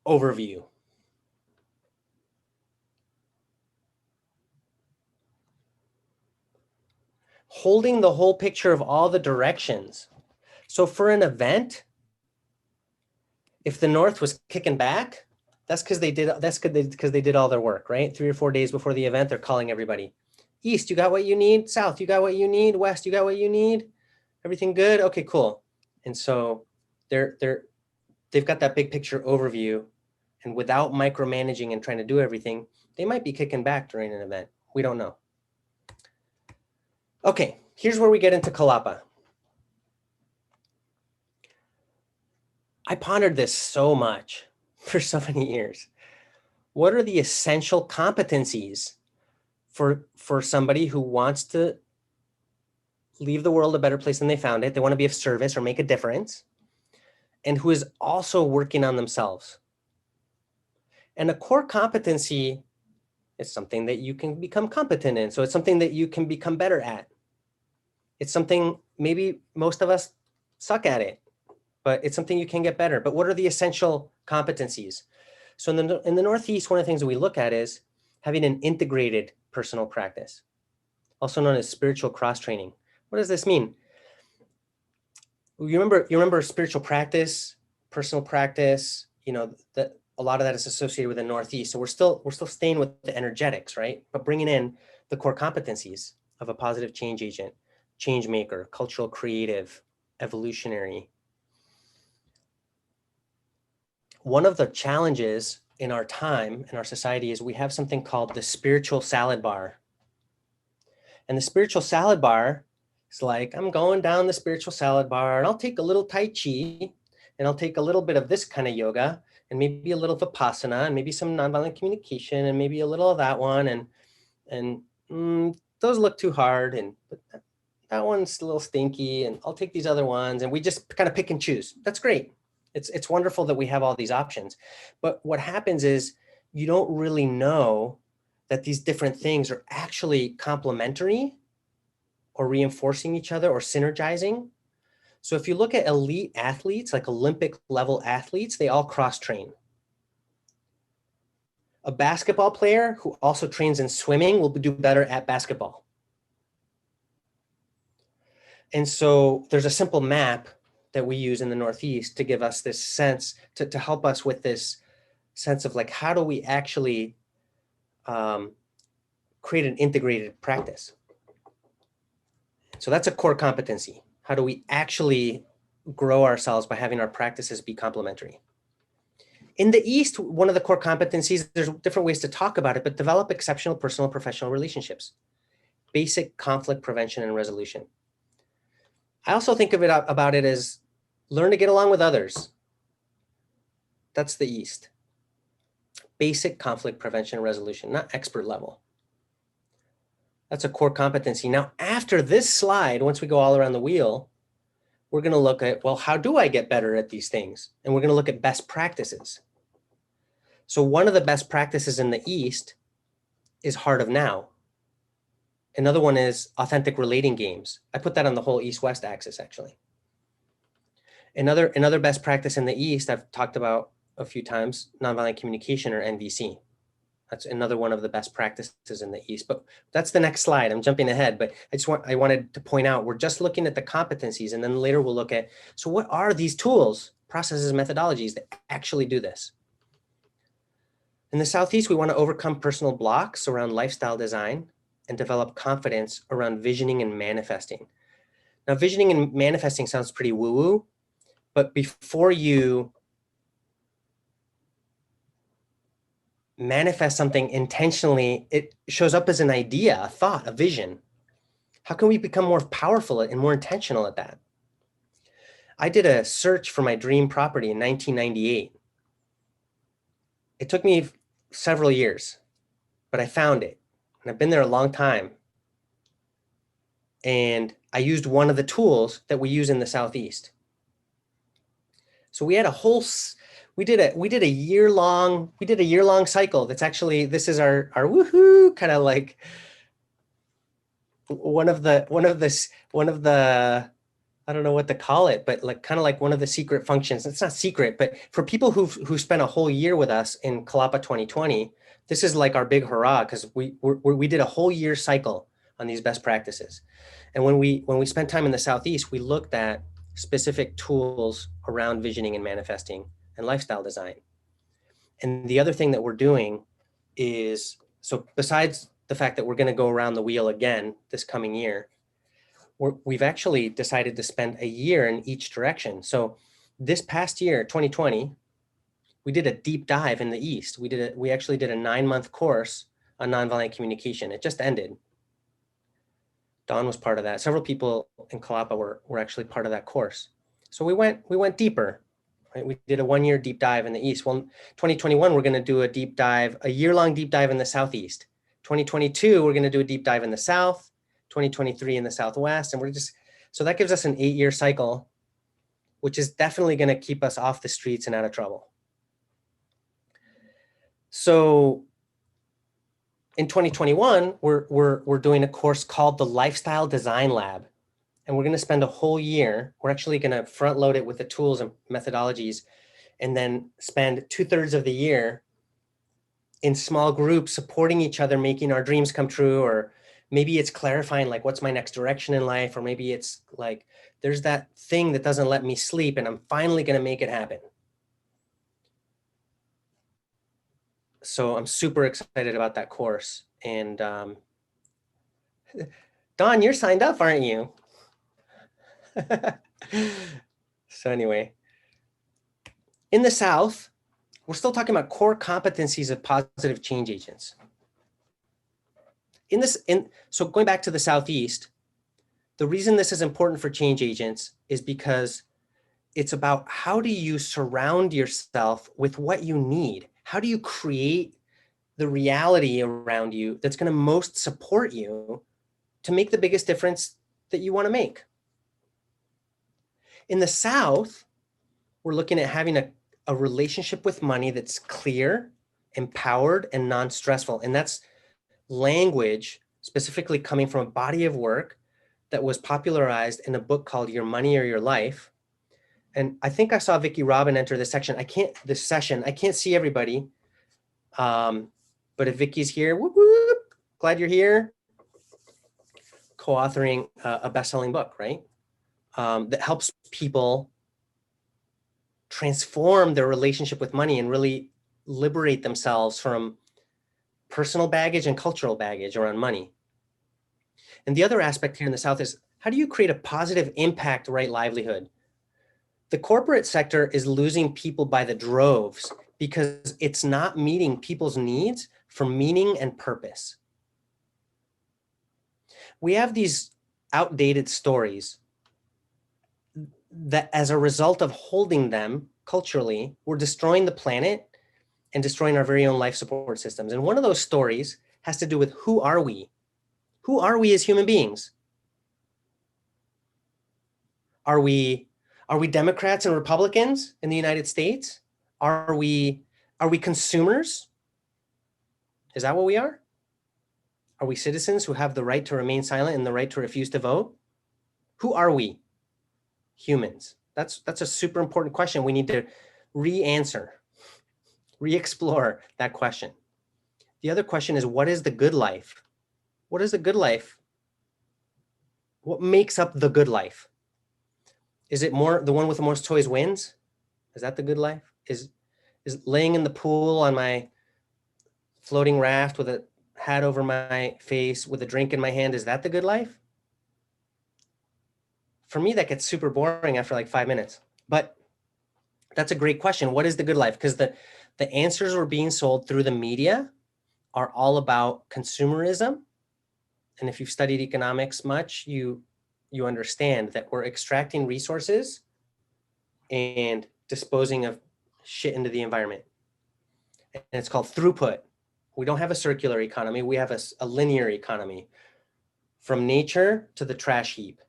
overview. Holding the whole picture of all the directions. So for an event, if the North was kicking back, that's because they did all their work, right? 3 or 4 days before the event, they're calling everybody. East, you got what you need. South, you got what you need. West, you got what you need. Everything good? Okay, cool. And so they've got that big picture overview, and without micromanaging and trying to do everything, they might be kicking back during an event. We don't know. Okay, here's where we get into Kalapa. I pondered this so much for so many years. What are the essential competencies for somebody who wants to leave the world a better place than they found it? They want to be of service or make a difference, and who is also working on themselves. And a core competency is something that you can become competent in. So it's something that you can become better at. It's something maybe most of us suck at it, but it's something you can get better. But what are the essential competencies? So in the Northeast, one of the things that we look at is having an integrated personal practice, also known as spiritual cross-training. What does this mean? You remember spiritual practice, personal practice, that a lot of that is associated with the Northeast. So we're still staying with the energetics, right? But bringing in the core competencies of a positive change agent, change maker, cultural creative, evolutionary. One of the challenges in our time, in our society, is we have something called the spiritual salad bar. And the spiritual salad bar is like, I'm going down the spiritual salad bar and I'll take a little Tai Chi and I'll take a little bit of this kind of yoga and maybe a little Vipassana and maybe some nonviolent communication and maybe a little of that one. And those look too hard. But that one's a little stinky and I'll take these other ones. And we just kind of pick and choose. That's great. It's wonderful that we have all these options. But what happens is you don't really know that these different things are actually complementary or reinforcing each other or synergizing. So if you look at elite athletes, like Olympic level athletes, they all cross train. A basketball player who also trains in swimming will do better at basketball. And so there's a simple map that we use in the Northeast to give us this sense, to help us with this sense of like, how do we actually create an integrated practice? So that's a core competency. How do we actually grow ourselves by having our practices be complementary? In the East, one of the core competencies, there's different ways to talk about it, but develop exceptional personal and professional relationships, basic conflict prevention and resolution. I also think of it about it as learn to get along with others. That's the East. Basic conflict prevention and resolution, not expert level. That's a core competency. Now, after this slide, once we go all around the wheel, we're going to look at, well, how do I get better at these things? And we're going to look at best practices. So one of the best practices in the East is Heart of Now. Another one is authentic relating games. I put that on the whole East-West axis, actually. Another best practice in the East, I've talked about a few times, nonviolent communication, or NVC. That's another one of the best practices in the East. But that's the next slide. I'm jumping ahead, but I wanted to point out, we're just looking at the competencies, and then later we'll look at, so what are these tools, processes, methodologies that actually do this? In the Southeast, we want to overcome personal blocks around lifestyle design and develop confidence around visioning and manifesting. Now, visioning and manifesting sounds pretty woo-woo, but before you manifest something intentionally, it shows up as an idea, a thought, a vision. How can we become more powerful and more intentional at that? I did a search for my dream property in 1998. It took me several years, but I found it. And I've been there a long time. And I used one of the tools that we use in the Southeast. So we had a whole, we did a year-long cycle. That's actually, this is our woohoo, kind of like one of the, I don't know what to call it, but like kind of like one of the secret functions. It's not secret, but for people who spent a whole year with us in Kalapa 2020, this is like our big hurrah, because we did a whole year cycle on these best practices. And when we spent time in the Southeast, we looked at specific tools around visioning and manifesting and lifestyle design. And the other thing that we're doing is, so besides the fact that we're going to go around the wheel again this coming year, we've actually decided to spend a year in each direction. So this past year, 2020, we did a deep dive in the East. We actually did a 9-month course on nonviolent communication. It just ended. Dawn was part of that. Several people in Kalapa were actually part of that course. So we went deeper. Right? We did a 1-year deep dive in the East. Well, 2021, we're going to do a deep dive, a year-long deep dive in the Southeast. 2022, we're going to do a deep dive in the South. 2023 in the Southwest. And so that gives us an 8-year cycle, which is definitely going to keep us off the streets and out of trouble. So in 2021, we're doing a course called the Lifestyle Design Lab. And we're going to spend a whole year. We're actually going to front load it with the tools and methodologies, and then spend 2/3 of the year in small groups supporting each other, making our dreams come true. Or maybe it's clarifying like, what's my next direction in life? Or maybe it's like, there's that thing that doesn't let me sleep and I'm finally going to make it happen. So I'm super excited about that course. And Dawn, you're signed up, aren't you? So anyway, in the South, we're still talking about core competencies of positive change agents. So going back to the Southeast, the reason this is important for change agents is because it's about how do you surround yourself with what you need? How do you create the reality around you that's going to most support you to make the biggest difference that you want to make? In the South, we're looking at having a relationship with money that's clear, empowered, and non-stressful. And that's language specifically coming from a body of work that was popularized in a book called Your Money or Your Life. And I think I saw Vicki Robin enter this session. I can't see everybody. But if Vicki's here, whoop, whoop, glad you're here. Co-authoring a best-selling book, right? That helps people transform their relationship with money and really liberate themselves from personal baggage and cultural baggage around money. And the other aspect here in the South is, how do you create a positive impact, right livelihood? The corporate sector is losing people by the droves because it's not meeting people's needs for meaning and purpose. We have these outdated stories that as a result of holding them culturally, we're destroying the planet and destroying our very own life support systems. And one of those stories has to do with who are we? Who are we as human beings? Are we Democrats and Republicans in the United States? Are we consumers? Is that what we are? Are we citizens who have the right to remain silent and the right to refuse to vote? Who are we? Humans. That's a super important question. We need to re-answer, re-explore that question. The other question is, what is the good life? What is the good life? What makes up the good life? Is it more the one with the most toys wins? Is that the good life? Is laying in the pool on my floating raft with a hat over my face with a drink in my hand, is that the good life? For me, that gets super boring after like 5 minutes. But that's a great question. What is the good life? Because the answers we're being sold through the media are all about consumerism. And if you've studied economics much, you understand that we're extracting resources and disposing of shit into the environment. And it's called throughput. We don't have a circular economy. We have a linear economy from nature to the trash heap.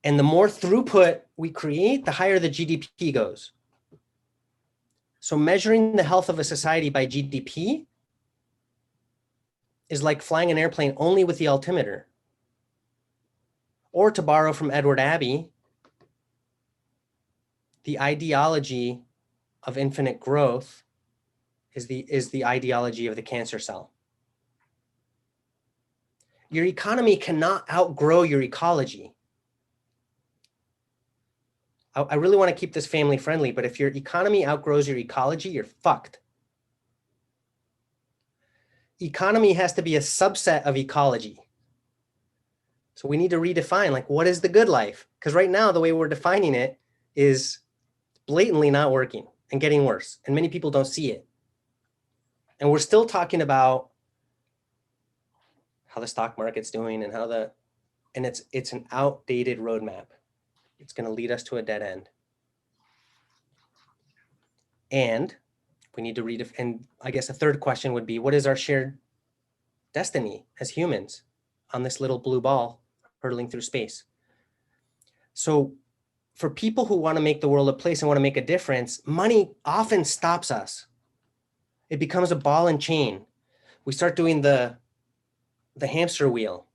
And the more throughput we create, the higher the GDP goes. So measuring the health of a society by GDP is like flying an airplane only with the altimeter. Or to borrow from Edward Abbey, the ideology of infinite growth is the ideology of the cancer cell. Your economy cannot outgrow your ecology. I really want to keep this family friendly, but if your economy outgrows your ecology, you're fucked. Economy has to be a subset of ecology. So we need to redefine, like, what is the good life? Because right now, the way we're defining it is blatantly not working and getting worse. And many people don't see it. And we're still talking about how the stock market's doing and and it's an outdated roadmap. It's going to lead us to a dead end. And we need to redefine. And I guess a third question would be, what is our shared destiny as humans on this little blue ball hurtling through space? So for people who want to make the world a place and want to make a difference, money often stops us. It becomes a ball and chain. We start doing the hamster wheel.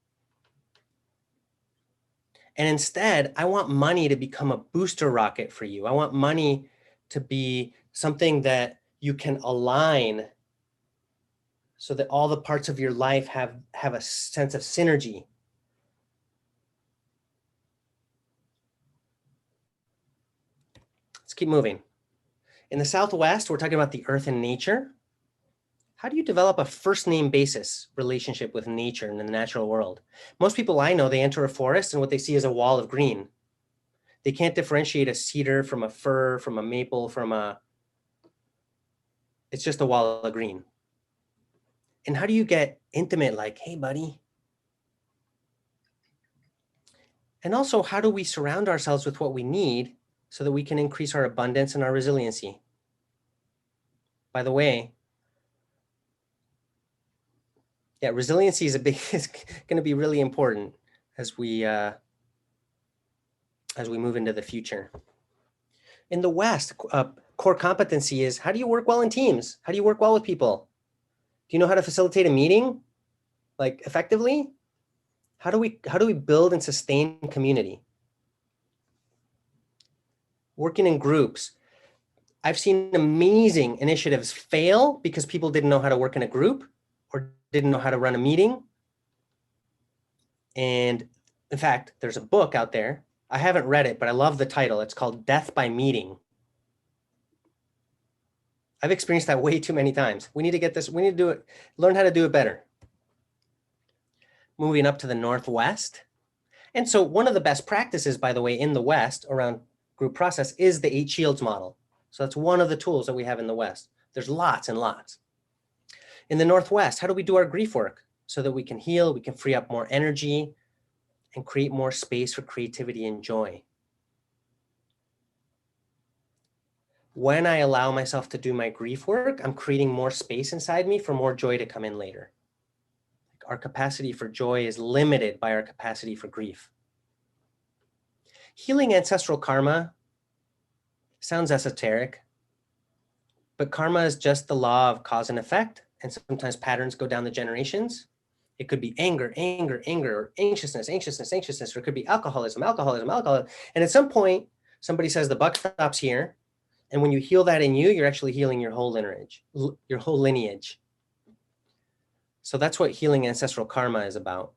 And instead, I want money to become a booster rocket for you. I want money to be something that you can align so that all the parts of your life have a sense of synergy. Let's keep moving. In the Southwest, we're talking about the earth and nature. How do you develop a first name basis relationship with nature and the natural world? Most people I know, they enter a forest and what they see is a wall of green. They can't differentiate a cedar from a fir, from a maple, it's just a wall of green. And how do you get intimate, like, hey, buddy? And also, how do we surround ourselves with what we need so that we can increase our abundance and our resiliency? By the way, yeah, resiliency is is going to be really important as we move into the future. In the West, core competency is, how do you work well in teams? How do you work well with people? Do you know how to facilitate a meeting, like, effectively? How do we build and sustain community? Working in groups. I've seen amazing initiatives fail because people didn't know how to work in a group or didn't know how to run a meeting. And in fact, there's a book out there. I haven't read it, but I love the title. It's called Death by Meeting. I've experienced that way too many times. We need to get this, we need to do it, learn how to do it better. Moving up to the Northwest. And so one of the best practices, by the way, in the West around group process is the 8 Shields model. So that's one of the tools that we have in the West. There's lots and lots. In the Northwest, how do we do our grief work so that we can heal, we can free up more energy and create more space for creativity and joy? When I allow myself to do my grief work, I'm creating more space inside me for more joy to come in later. Our capacity for joy is limited by our capacity for grief. Healing ancestral karma sounds esoteric, but karma is just the law of cause and effect, and sometimes patterns go down the generations. It could be anger, anger, anger, or anxiousness, anxiousness, anxiousness, or it could be alcoholism, alcoholism, alcoholism. And at some point, somebody says the buck stops here, and when you heal that in you, you're actually healing your whole lineage. So that's what healing ancestral karma is about.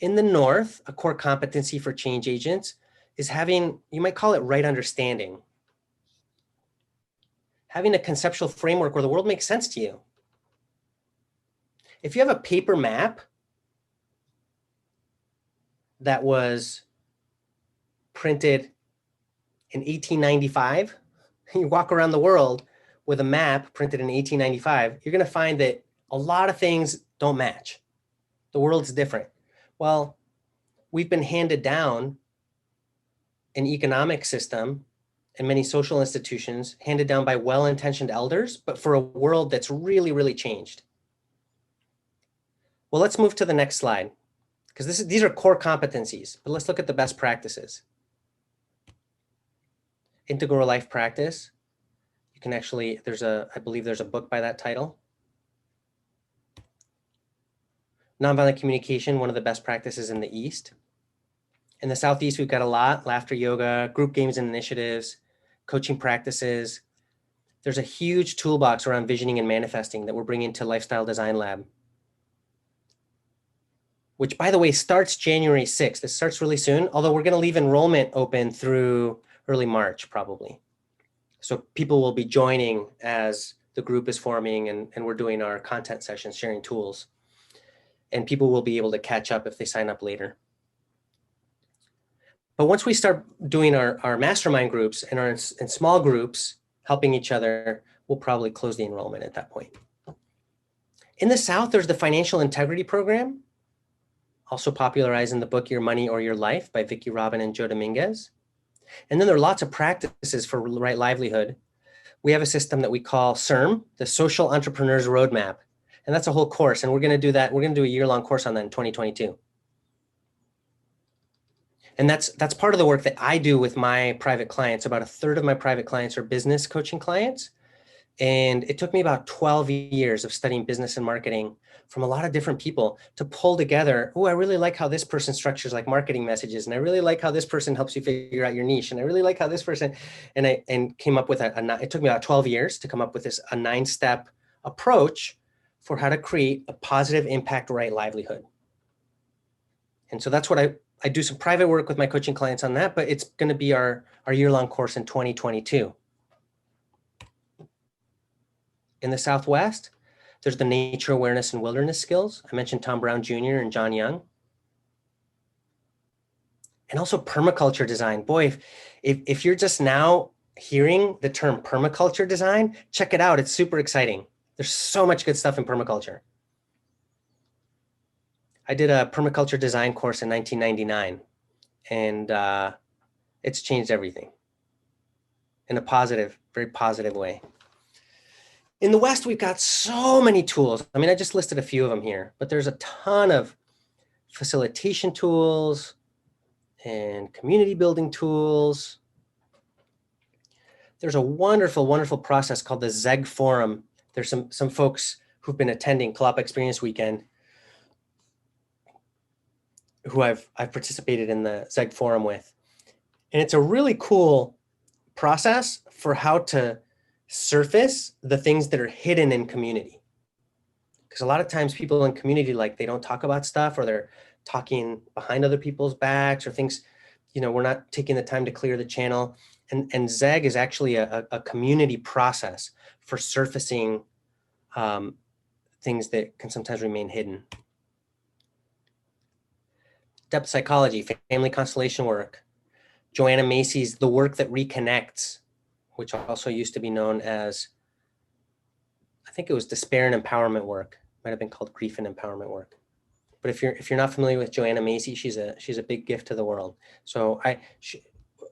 In the North, a core competency for change agents is having, you might call it right understanding. Having a conceptual framework where the world makes sense to you. If you have a paper map that was printed in 1895, you walk around the world with a map printed in 1895, you're going to find that a lot of things don't match. The world's different. Well, we've been handed down an economic system and many social institutions handed down by well-intentioned elders, but for a world that's really, really changed. Well, let's move to the next slide, because these are core competencies, but let's look at the best practices. Integral life practice. You can actually, I believe there's a book by that title. Nonviolent communication, one of the best practices in the East. In the Southeast, we've got a lot: laughter yoga, group games and initiatives, coaching practices. There's a huge toolbox around visioning and manifesting that we're bringing to Lifestyle Design Lab, which, by the way, starts January 6th. This starts really soon, although we're going to leave enrollment open through early March, probably. So people will be joining as the group is forming and we're doing our content sessions, sharing tools. And people will be able to catch up if they sign up later. But once we start doing our mastermind groups and our in small groups, helping each other, we'll probably close the enrollment at that point. In the South, there's the Financial Integrity Program, also popularized in the book Your Money or Your Life by Vicki Robin and Joe Dominguez. And then there are lots of practices for right livelihood. We have a system that we call SERM, the Social Entrepreneur's Roadmap. And that's a whole course. And we're going to do that. We're going to do a year-long course on that in 2022. And that's part of the work that I do with my private clients. About a third of my private clients are business coaching clients. And it took me about 12 years of studying business and marketing from a lot of different people to pull together, oh, I really like how this person structures like marketing messages. And I really like how this person helps you figure out your niche. And I really like how this person, and came up with it took me about 12 years to come up with a 9-step approach for how to create a positive impact right livelihood. And so that's what I do some private work with my coaching clients on that, but it's going to be our year-long course in 2022. In the Southwest, there's the nature awareness and wilderness skills. I mentioned Tom Brown Jr. and John Young. And also permaculture design. Boy, if you're just now hearing the term permaculture design, check it out. It's super exciting. There's so much good stuff in permaculture. I did a permaculture design course in 1999, and it's changed everything in a positive, very positive way. In the West, we've got so many tools. I mean, I just listed a few of them here, but there's a ton of facilitation tools and community building tools. There's a wonderful, wonderful process called the ZEG Forum. There's some folks who've been attending Kalapa Experience Weekend who I've participated in the ZEG Forum with. And it's a really cool process for how to surface the things that are hidden in community. Because a lot of times people in community, like, they don't talk about stuff, or they're talking behind other people's backs, or things, you know, we're not taking the time to clear the channel. And ZEG is actually a community process for surfacing things that can sometimes remain hidden. Depth psychology, family constellation work. Joanna Macy's The Work That Reconnects, which also used to be known as, I think it was despair and empowerment work. Might have been called grief and empowerment work. But if you're not familiar with Joanna Macy, she's a big gift to the world. So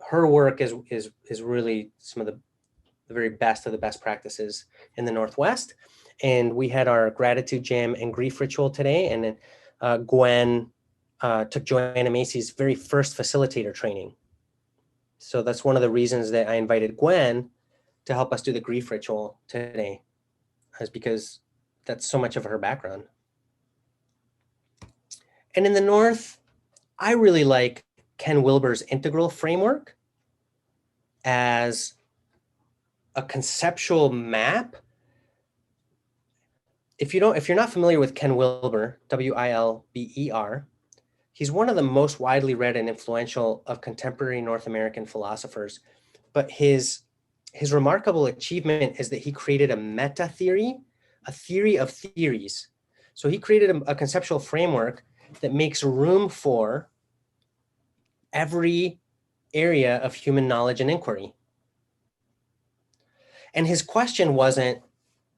her work is really some of the very best of the best practices in the Northwest. And we had our gratitude jam and grief ritual today, and then Gwen took Joanna Macy's very first facilitator training. So that's one of the reasons that I invited Gwen to help us do the grief ritual today, is because that's so much of her background. And in the North, I really like Ken Wilber's integral framework as a conceptual map. If you're not familiar with Ken Wilber, Wilber, he's one of the most widely read and influential of contemporary North American philosophers. But his remarkable achievement is that he created a meta theory, a theory of theories. So he created a conceptual framework that makes room for every area of human knowledge and inquiry. And his question wasn't,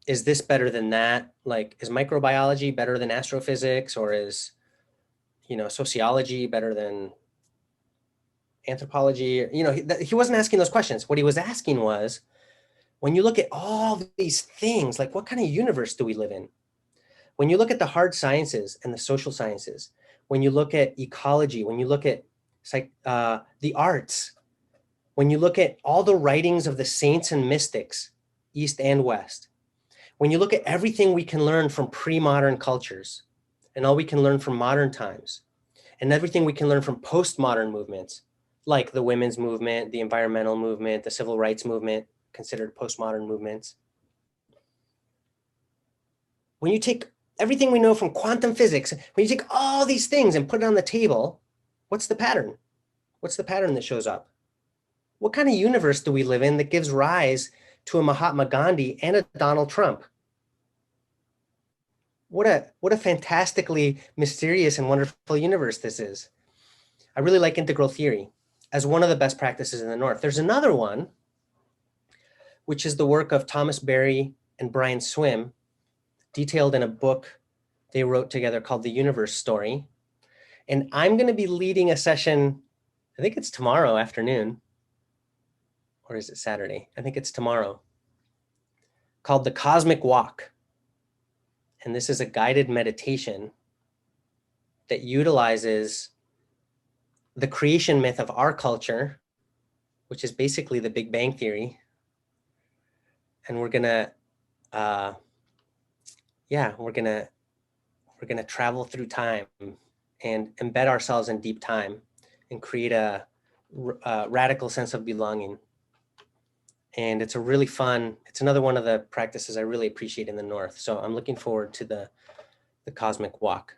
is this better than that? Like, is microbiology better than astrophysics, or is, you know, sociology better than anthropology? You know, he wasn't asking those questions. What he was asking was, when you look at all these things, like, what kind of universe do we live in? When you look at the hard sciences and the social sciences, when you look at ecology, when you look at the arts, when you look at all the writings of the saints and mystics, East and West, when you look at everything we can learn from pre-modern cultures and all we can learn from modern times, and everything we can learn from postmodern movements, like the women's movement, the environmental movement, the civil rights movement, considered postmodern movements. When you take everything we know from quantum physics, when you take all these things and put it on the table, what's the pattern? What's the pattern that shows up? What kind of universe do we live in that gives rise to a Mahatma Gandhi and a Donald Trump? What a fantastically mysterious and wonderful universe this is. I really like integral theory as one of the best practices in the North. There's another one, which is the work of Thomas Berry and Brian Swim, detailed in a book they wrote together called The Universe Story. And I'm going to be leading a session, I think it's tomorrow afternoon, or is it Saturday? I think it's tomorrow, called The Cosmic Walk. And this is a guided meditation that utilizes the creation myth of our culture, which is basically the Big Bang Theory. And we're gonna travel through time and embed ourselves in deep time and create a radical sense of belonging. And it's a really fun, it's another one of the practices I really appreciate in the North. So I'm looking forward to the Cosmic Walk.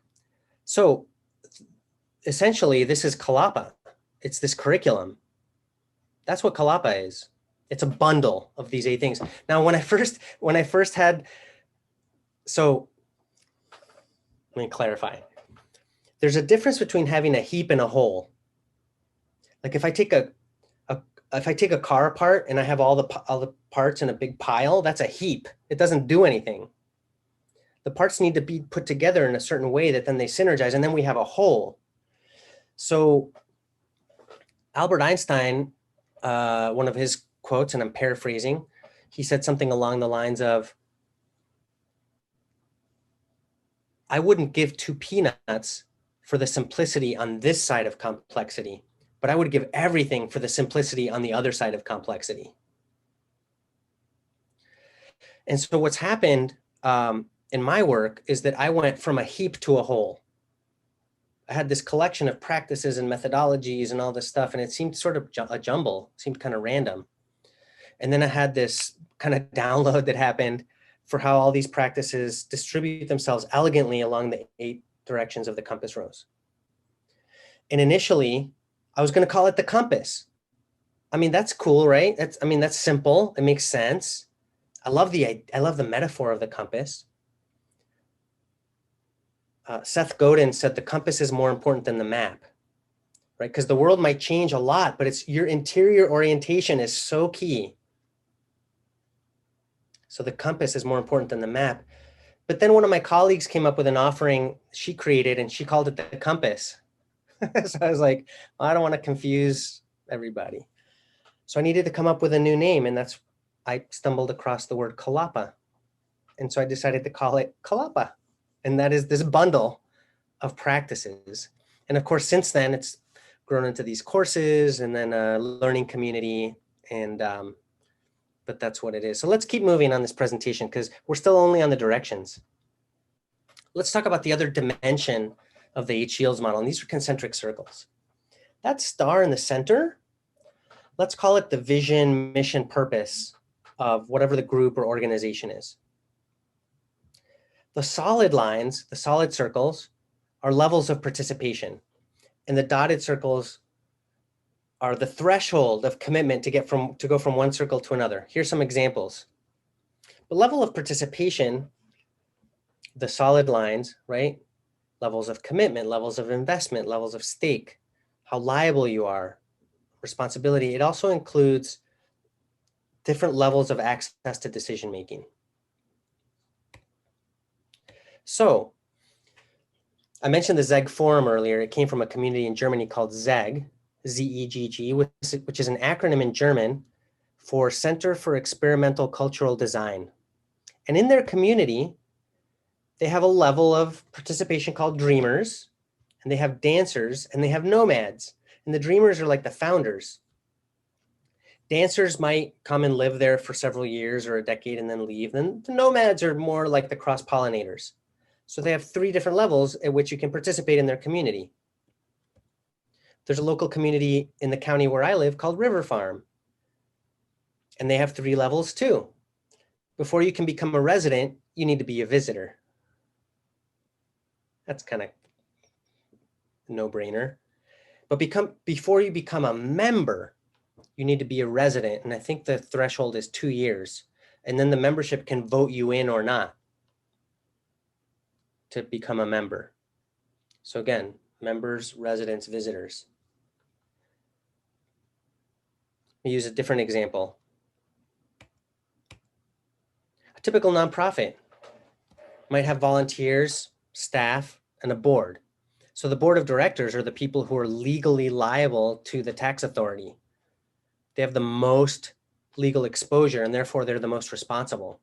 So essentially, this is Kalapa. It's this curriculum. That's what Kalapa is. It's a bundle of these 8 things. Now, when I first had, so let me clarify. There's a difference between having a heap and a whole. Like if I take a car apart and I have all the parts in a big pile, that's a heap. It doesn't do anything. The parts need to be put together in a certain way that then they synergize, and then we have a whole. So Albert Einstein, one of his quotes, and I'm paraphrasing, he said something along the lines of, I wouldn't give two peanuts for the simplicity on this side of complexity, but I would give everything for the simplicity on the other side of complexity. And so what's happened in my work is that I went from a heap to a whole. I had this collection of practices and methodologies and all this stuff, and it seemed sort of a jumble, seemed kind of random. And then I had this kind of download that happened for how all these practices distribute themselves elegantly along the 8 directions of the compass rose. And initially, I was going to call it the compass. I mean, that's cool, right? That's simple. It makes sense. I love the metaphor of the compass. Seth Godin said the compass is more important than the map, right? Because the world might change a lot, but it's your interior orientation is so key. So the compass is more important than the map. But then one of my colleagues came up with an offering she created, and she called it the compass. So I was like, well, I don't want to confuse everybody. So I needed to come up with a new name, and I stumbled across the word Kalapa. And so I decided to call it Kalapa. And that is this bundle of practices. And of course, since then, it's grown into these courses and then a learning community. And but that's what it is. So let's keep moving on this presentation because we're still only on the directions. Let's talk about the other dimension of the 8 shields model. And these are concentric circles. That star in the center, let's call it the vision, mission, purpose of whatever the group or organization is. The solid lines, the solid circles, are levels of participation. And the dotted circles are the threshold of commitment to go from one circle to another. Here's some examples. The level of participation, the solid lines, right? Levels of commitment, levels of investment, levels of stake, how liable you are, responsibility. It also includes different levels of access to decision making. So I mentioned the ZEG forum earlier. It came from a community in Germany called ZEG, Z-E-G-G, which is an acronym in German for Center for Experimental Cultural Design. And in their community, they have a level of participation called dreamers, and they have dancers, and they have nomads. And the dreamers are like the founders. Dancers might come and live there for several years or a decade and then leave. Then the nomads are more like the cross-pollinators. So they have 3 different levels at which you can participate in their community. There's a local community in the county where I live called River Farm. And they have 3 levels too. Before you can become a resident, you need to be a visitor. That's kind of a no-brainer. But before you become a member, you need to be a resident. And I think the threshold is 2 years. And then the membership can vote you in or not to become a member. So again, members, residents, visitors. Let me use a different example. A typical nonprofit might have volunteers, staff, and a board. So the board of directors are the people who are legally liable to the tax authority. They have the most legal exposure, and therefore they're the most responsible.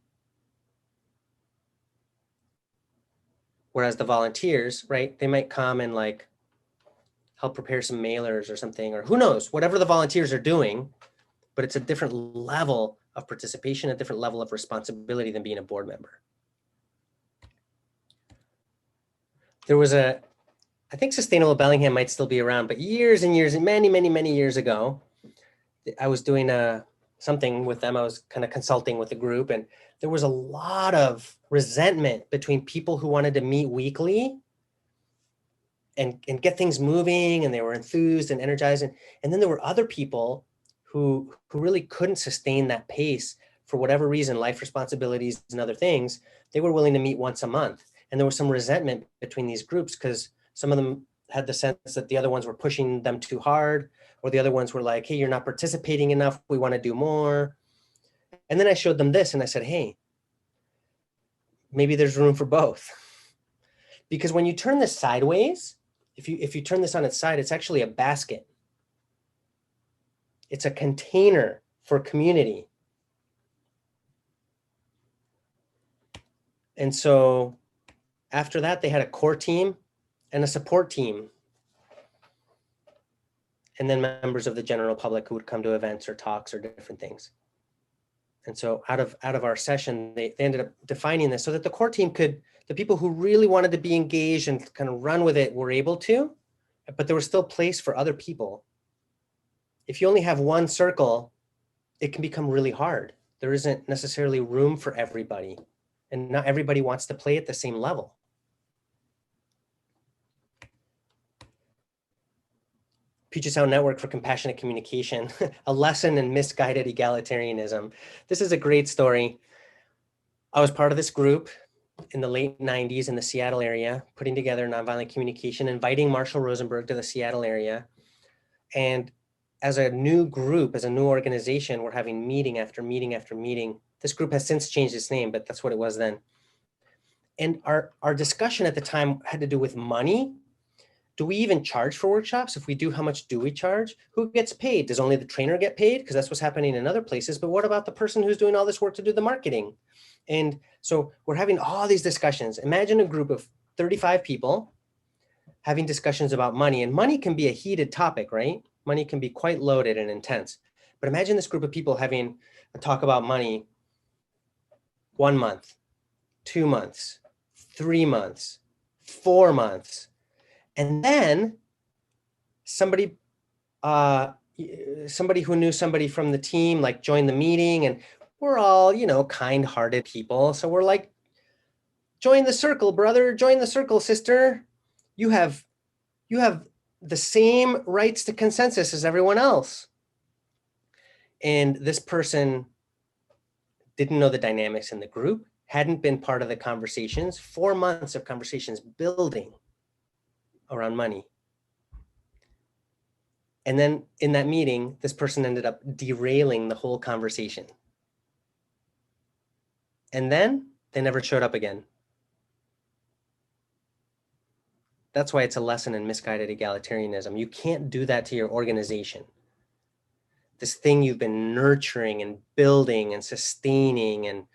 Whereas the volunteers, right, they might come and like help prepare some mailers or something, or who knows, whatever the volunteers are doing, but it's a different level of participation, a different level of responsibility than being a board member. There was I think Sustainable Bellingham might still be around, but years and years, many years ago, I was doing something with them. I was kind of consulting with the group, and there was a lot of resentment between people who wanted to meet weekly and get things moving, and they were enthused and energized. And then there were other people who really couldn't sustain that pace for whatever reason, life responsibilities and other things. They were willing to meet once a month. And there was some resentment between these groups because some of them had the sense that the other ones were pushing them too hard, or the other ones were like, hey, you're not participating enough. We want to do more. And then I showed them this and I said, hey, maybe there's room for both. Because when you turn this sideways, if you turn this on its side, it's actually a basket. It's a container for community. And so after that, they had a core team and a support team. And then members of the general public who would come to events or talks or different things. And so out of our session, they ended up defining this so that the core team could, the people who really wanted to be engaged and kind of run with it were able to, but there was still place for other people. If you only have one circle, it can become really hard. There isn't necessarily room for everybody, and not everybody wants to play at the same level. Puget Sound Network for Compassionate Communication, a lesson in misguided egalitarianism. This is a great story. I was part of this group in the late 90s in the Seattle area, putting together nonviolent communication, inviting Marshall Rosenberg to the Seattle area. And as a new group, as a new organization, we're having meeting after meeting after meeting. This group has since changed its name, but that's what it was then. And our discussion at the time had to do with money. Do we even charge for workshops? If we do, how much do we charge? Who gets paid? Does only the trainer get paid? Because that's what's happening in other places. But what about the person who's doing all this work to do the marketing? And so we're having all these discussions. Imagine a group of 35 people having discussions about money. And money can be a heated topic, right? Money can be quite loaded and intense. But imagine this group of people having a talk about money 1 month, 2 months, 3 months, 4 months. And then somebody who knew somebody from the team like joined the meeting, and we're all, kind-hearted people. So we're like, join the circle, brother, join the circle, sister. You have the same rights to consensus as everyone else. And this person didn't know the dynamics in the group, hadn't been part of the conversations, 4 months of conversations building around money. And then in that meeting, this person ended up derailing the whole conversation. And then they never showed up again. That's why it's a lesson in misguided egalitarianism. You can't do that to your organization. This thing you've been nurturing and building and sustaining and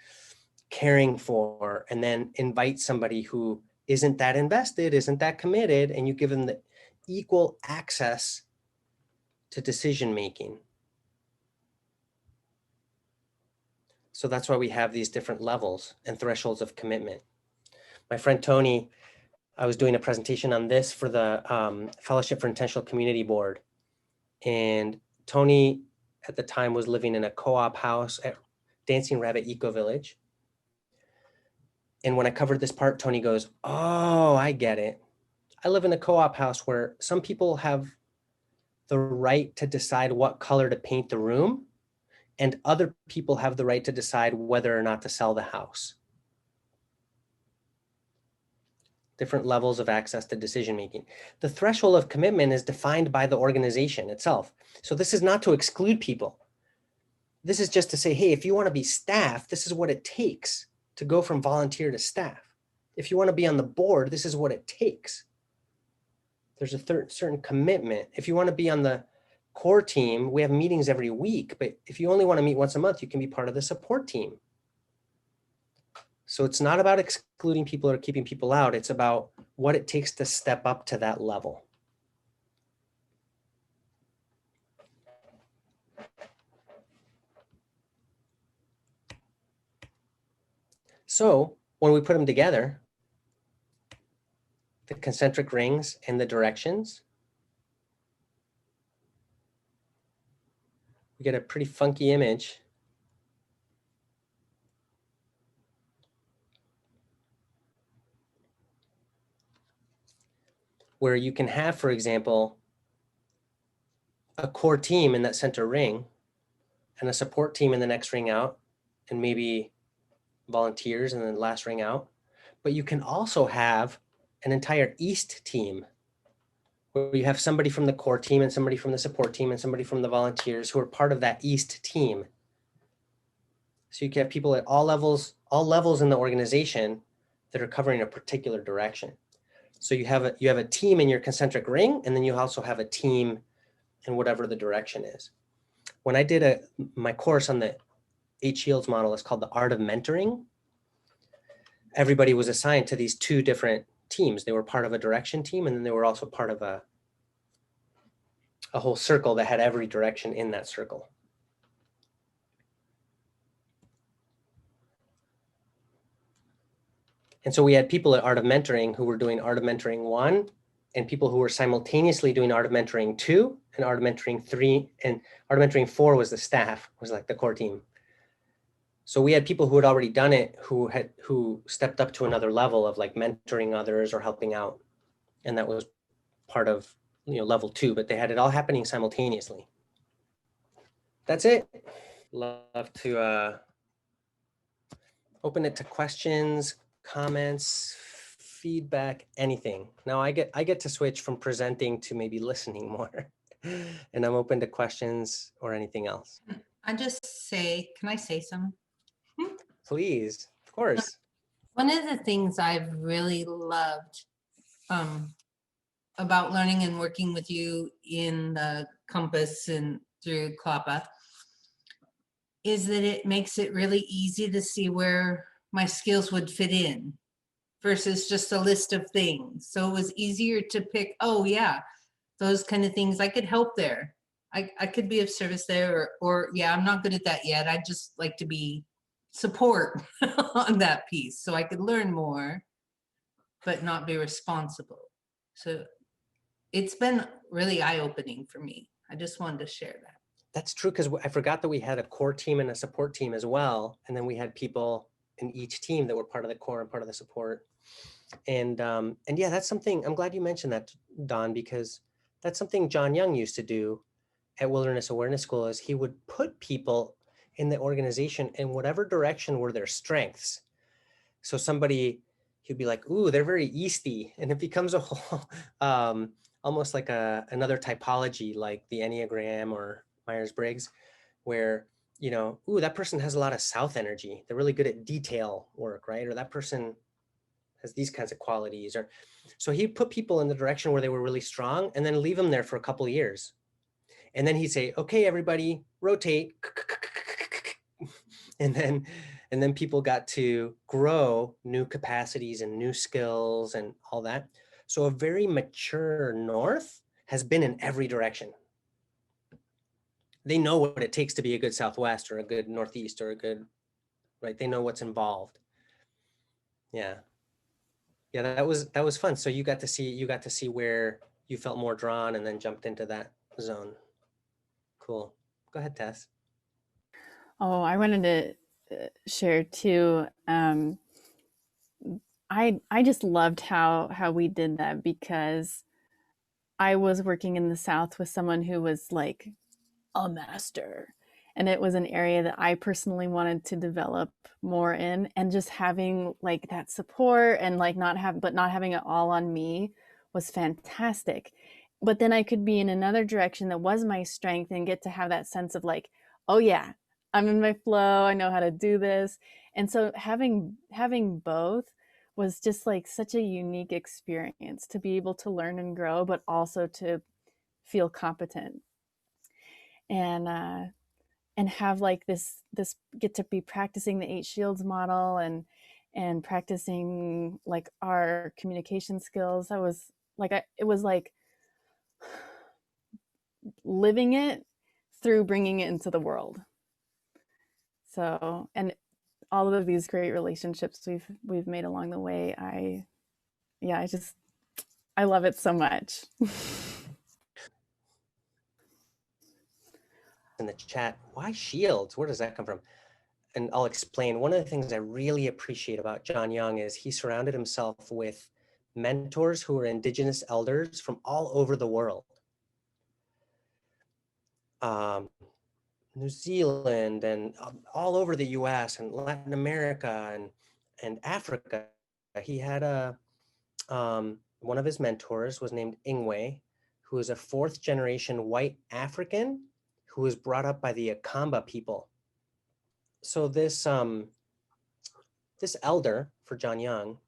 caring for, and then invite somebody who isn't that invested, isn't that committed, and you give them the equal access to decision making. So that's why we have these different levels and thresholds of commitment. My friend Tony, I was doing a presentation on this for the Fellowship for Intentional Community Board. And Tony at the time was living in a co-op house at Dancing Rabbit Eco Village. And when I covered this part, Tony goes, "Oh, I get it. I live in a co-op house where some people have the right to decide what color to paint the room, and other people have the right to decide whether or not to sell the house." Different levels of access to decision making. The threshold of commitment is defined by the organization itself. So this is not to exclude people. This is just to say, hey, if you want to be staff, this is what it takes to go from volunteer to staff. If you want to be on the board, this is what it takes. There's a certain commitment. If you want to be on the core team, we have meetings every week, but if you only want to meet once a month, you can be part of the support team. So it's not about excluding people or keeping people out. It's about what it takes to step up to that level. So when we put them together, the concentric rings and the directions, we get a pretty funky image. Where you can have, for example, a core team in that center ring and a support team in the next ring out, and maybe volunteers in the last ring out. But you can also have an entire East team where you have somebody from the core team and somebody from the support team and somebody from the volunteers who are part of that East team. So you can have people at all levels in the organization that are covering a particular direction. So you have a team in your concentric ring, and then you also have a team in whatever the direction is. When I did my course on the 8 Shields model, it's called the Art of Mentoring. Everybody was assigned to these 2 different teams. They were part of a direction team, and then they were also part of a whole circle that had every direction in that circle. And so we had people at Art of Mentoring who were doing Art of Mentoring 1, and people who were simultaneously doing Art of Mentoring 2 and Art of Mentoring 3, and Art of Mentoring 4 was the staff, was like the core team. So we had people who had already done it, who stepped up to another level of like mentoring others or helping out. And that was part of, level 2, but they had it all happening simultaneously. That's it. Love to open it to questions, comments, feedback, anything. Now I get to switch from presenting to maybe listening more. And I'm open to questions or anything else. I just say, can I say some? Please, of course. One of the things I've really loved about learning and working with you in the Compass and through Kalapa is that it makes it really easy to see where my skills would fit in versus just a list of things. So it was easier to pick, oh yeah, those kind of things I could help there. I could be of service there, or yeah, I'm not good at that yet. I'd just like to be support on that piece so I could learn more, but not be responsible. So it's been really eye-opening for me. I just wanted to share that. That's true, because I forgot that we had a core team and a support team as well. And then we had people in each team that were part of the core and part of the support. And yeah, that's something, I'm glad you mentioned that, Don, because that's something John Young used to do at Wilderness Awareness School, is he would put people in the organization in whatever direction were their strengths. So somebody, he'd be like, ooh, they're very easty. And it becomes a whole, almost like another typology, like the Enneagram or Myers-Briggs, where, ooh, that person has a lot of South energy. They're really good at detail work, right? Or that person has these kinds of qualities. Or so he'd put people in the direction where they were really strong and then leave them there for a couple of years. And then he'd say, okay, everybody rotate. And then people got to grow new capacities and new skills and all that. So a very mature North has been in every direction. They know what it takes to be a good Southwest or a good Northeast or a good, right? They know what's involved. Yeah. Yeah, that was fun. So you got to see where you felt more drawn and then jumped into that zone. Cool. Go ahead, Tess. Oh, I wanted to share too. I just loved how we did that, because I was working in the South with someone who was like a master, and it was an area that I personally wanted to develop more in, and just having like that support and like not having it all on me was fantastic. But then I could be in another direction that was my strength and get to have that sense of like, oh yeah, I'm in my flow, I know how to do this. And so having both was just like such a unique experience, to be able to learn and grow, but also to feel competent. And have like this get to be practicing the 8 Shields model and practicing like our communication skills. That was like it was like living it through bringing it into the world. So, and all of these great relationships we've made along the way, I love it so much. In the chat, why shields? Where does that come from? And I'll explain. One of the things I really appreciate about John Young is he surrounded himself with mentors who are Indigenous elders from all over the world. New Zealand and all over the US and Latin America and Africa. He had one of his mentors was named Ingwe, who is a 4th generation white African who was brought up by the Akamba people. So this elder for John Young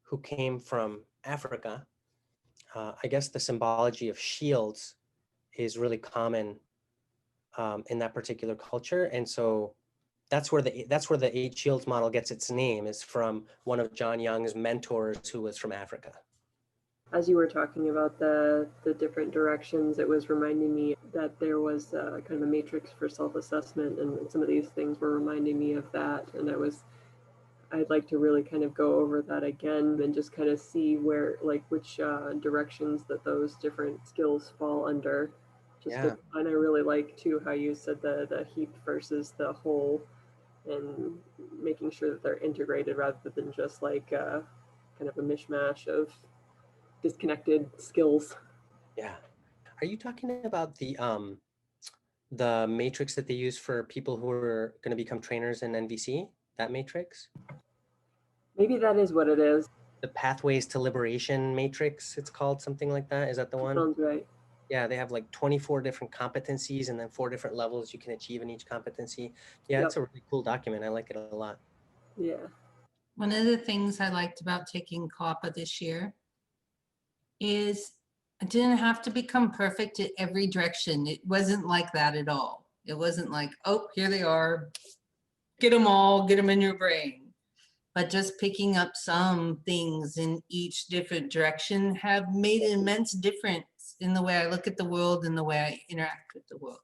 who came from Africa. I guess the symbology of shields is really common in that particular culture. And so that's where the 8 shields model gets its name, is from one of John Young's mentors who was from Africa. As you were talking about the different directions, it was reminding me that there was kind of a matrix for self-assessment, and some of these things were reminding me of that. And I'd like to really kind of go over that again and just kind of see where, like, which directions that those different skills fall under. And I really like too how you said the heap versus the whole, and making sure that they're integrated rather than just like kind of a mishmash of disconnected skills. Yeah. Are you talking about the matrix that they use for people who are going to become trainers in NVC? That matrix? Maybe that is what it is. The Pathways to Liberation matrix, it's called, something like that. Is that the one? Sounds right. Yeah, they have like 24 different competencies and then 4 different levels you can achieve in each competency. Yeah, Yep. It's a really cool document. I like it a lot. Yeah. One of the things I liked about taking Kalapa this year is I didn't have to become perfect at every direction. It wasn't like that at all. It wasn't like, oh, here they are. Get them all, get them in your brain. But just picking up some things in each different direction have made an immense difference in the way I look at the world and the way I interact with the world.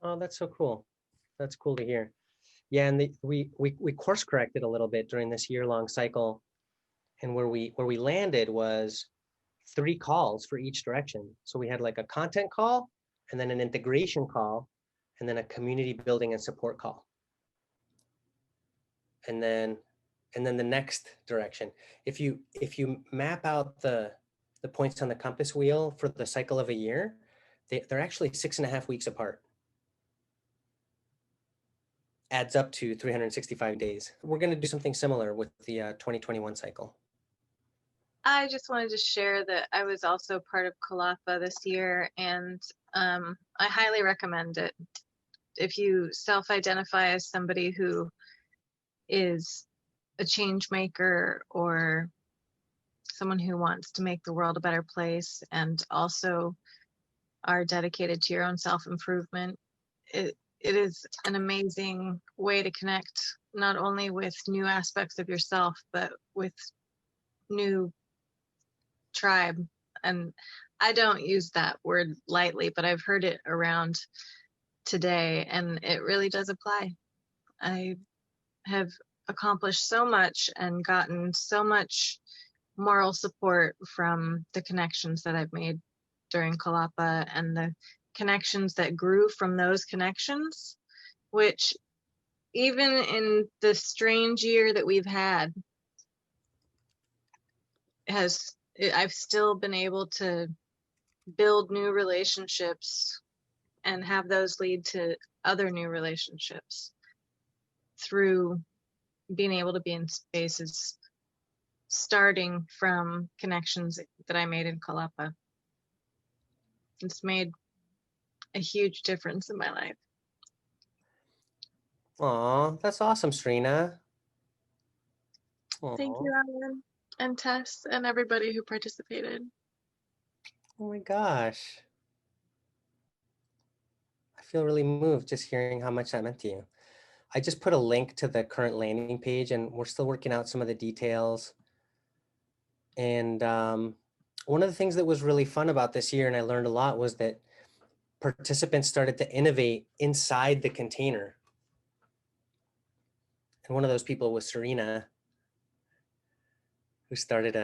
Oh, that's so cool. That's cool to hear. Yeah, and we course corrected a little bit during this year-long cycle, and where we landed was 3 calls for each direction. So we had like a content call, and then an integration call, and then a community building and support call. And then the next direction. If you map out the points on the compass wheel for the cycle of a year, they're actually 6.5 weeks apart. Adds up to 365 days. We're going to do something similar with the 2021 cycle. I just wanted to share that I was also part of Kalapa this year, and I highly recommend it. If you self-identify as somebody who is a change maker or someone who wants to make the world a better place and also are dedicated to your own self-improvement, it is an amazing way to connect not only with new aspects of yourself, but with new tribe. And I don't use that word lightly, but I've heard it around today, and it really does apply. I have accomplished so much and gotten so much moral support from the connections that I've made during Kalapa, and the connections that grew from those connections, which even in the strange year that we've had, I've still been able to build new relationships and have those lead to other new relationships through being able to be in spaces starting from connections that I made in Kalapa. It's made a huge difference in my life. Aw, that's awesome, Serena. Thank you, Alan and Tess and everybody who participated. Oh my gosh. I feel really moved just hearing how much that meant to you. I just put a link to the current landing page, and we're still working out some of the details. And one of the things that was really fun about this year, and I learned a lot, was that participants started to innovate inside the container. And one of those people was Serena, who started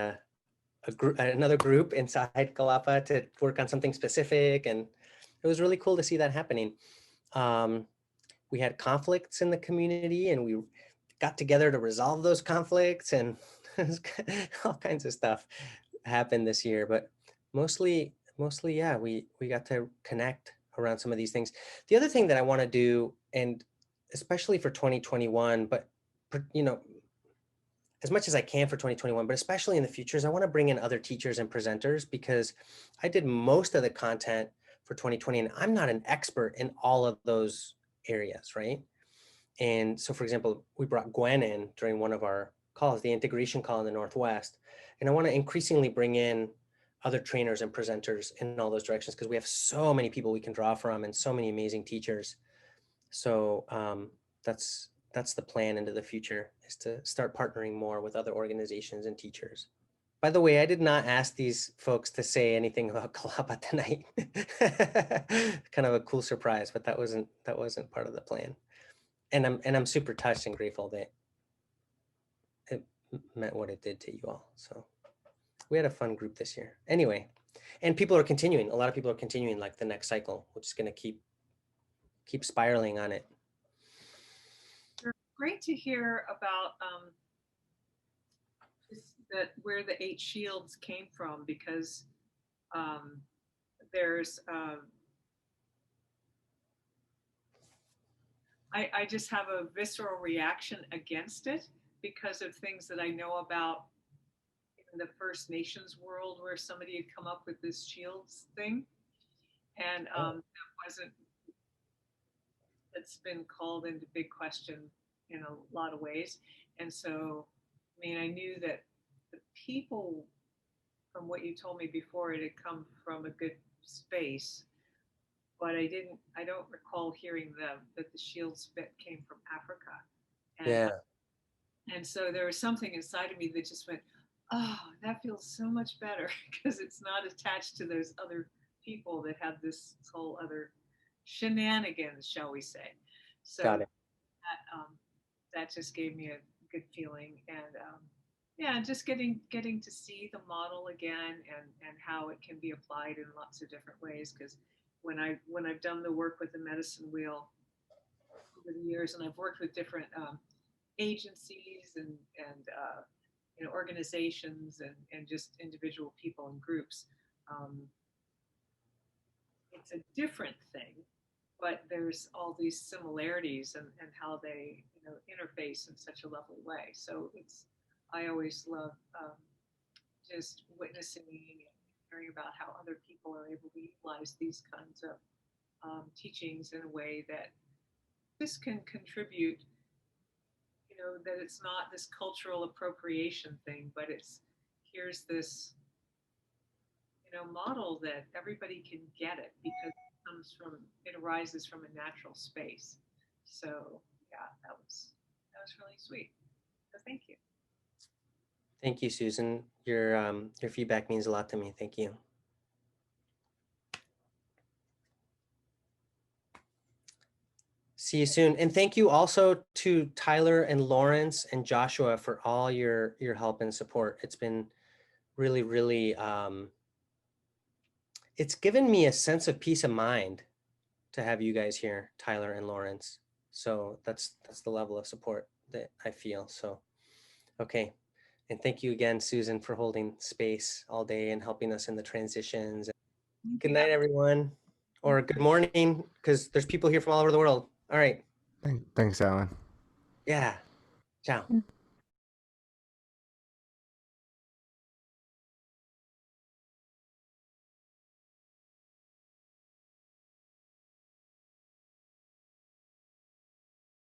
another group inside Kalapa to work on something specific. And it was really cool to see that happening. We had conflicts in the community, and we got together to resolve those conflicts, and all kinds of stuff happened this year. But mostly, yeah, we got to connect around some of these things. The other thing that I want to do, and especially for 2021, but as much as I can for 2021, but especially in the future, is I want to bring in other teachers and presenters, because I did most of the content for 2020, and I'm not an expert in all of those areas, right? And so, for example, we brought Gwen in during one of our calls, the integration call in the Northwest. And I want to increasingly bring in other trainers and presenters in all those directions, because we have so many people we can draw from and so many amazing teachers. So that's the plan into the future, is to start partnering more with other organizations and teachers. By the way, I did not ask these folks to say anything about Kalapa tonight. Kind of a cool surprise, but that wasn't part of the plan. And I'm super touched and grateful that it meant what it did to you all. So we had a fun group this year. Anyway, and people are continuing. A lot of people are continuing like the next cycle, which is going to keep spiraling on it. Great to hear about that where the 8 shields came from, because there's I just have a visceral reaction against it because of things that I know about in the First Nations world, where somebody had come up with this shields thing, and it's been called into big question in a lot of ways. And so, I mean, I knew that the people, from what you told me before, it had come from a good space, but I don't recall hearing that the shield spit came from Africa. And, Yeah. And so there was something inside of me that just went, oh, that feels so much better, because it's not attached to those other people that have this whole other shenanigans, shall we say. So Got it. that just gave me a good feeling. And yeah, just getting to see the model again, and how it can be applied in lots of different ways. Because when I've done the work with the medicine wheel over the years, and I've worked with different agencies and organizations and just individual people and groups, it's a different thing, but there's all these similarities and how they interface in such a lovely way. So I always love just witnessing and hearing about how other people are able to utilize these kinds of teachings in a way that just can contribute, that it's not this cultural appropriation thing, but here's this model that everybody can get it, because it arises from a natural space. So yeah, that was really sweet. So thank you. Thank you, Susan. Your feedback means a lot to me. Thank you. See you soon. And thank you also to Tyler and Lawrence and Joshua for all your help and support. It's been really, really, it's given me a sense of peace of mind to have you guys here, Tyler and Lawrence. So that's the level of support that I feel. So, okay. And thank you again, Susan, for holding space all day and helping us in the transitions. Good night, everyone. Or good morning, because there's people here from all over the world. All right. Thanks, Alan. Yeah. Ciao.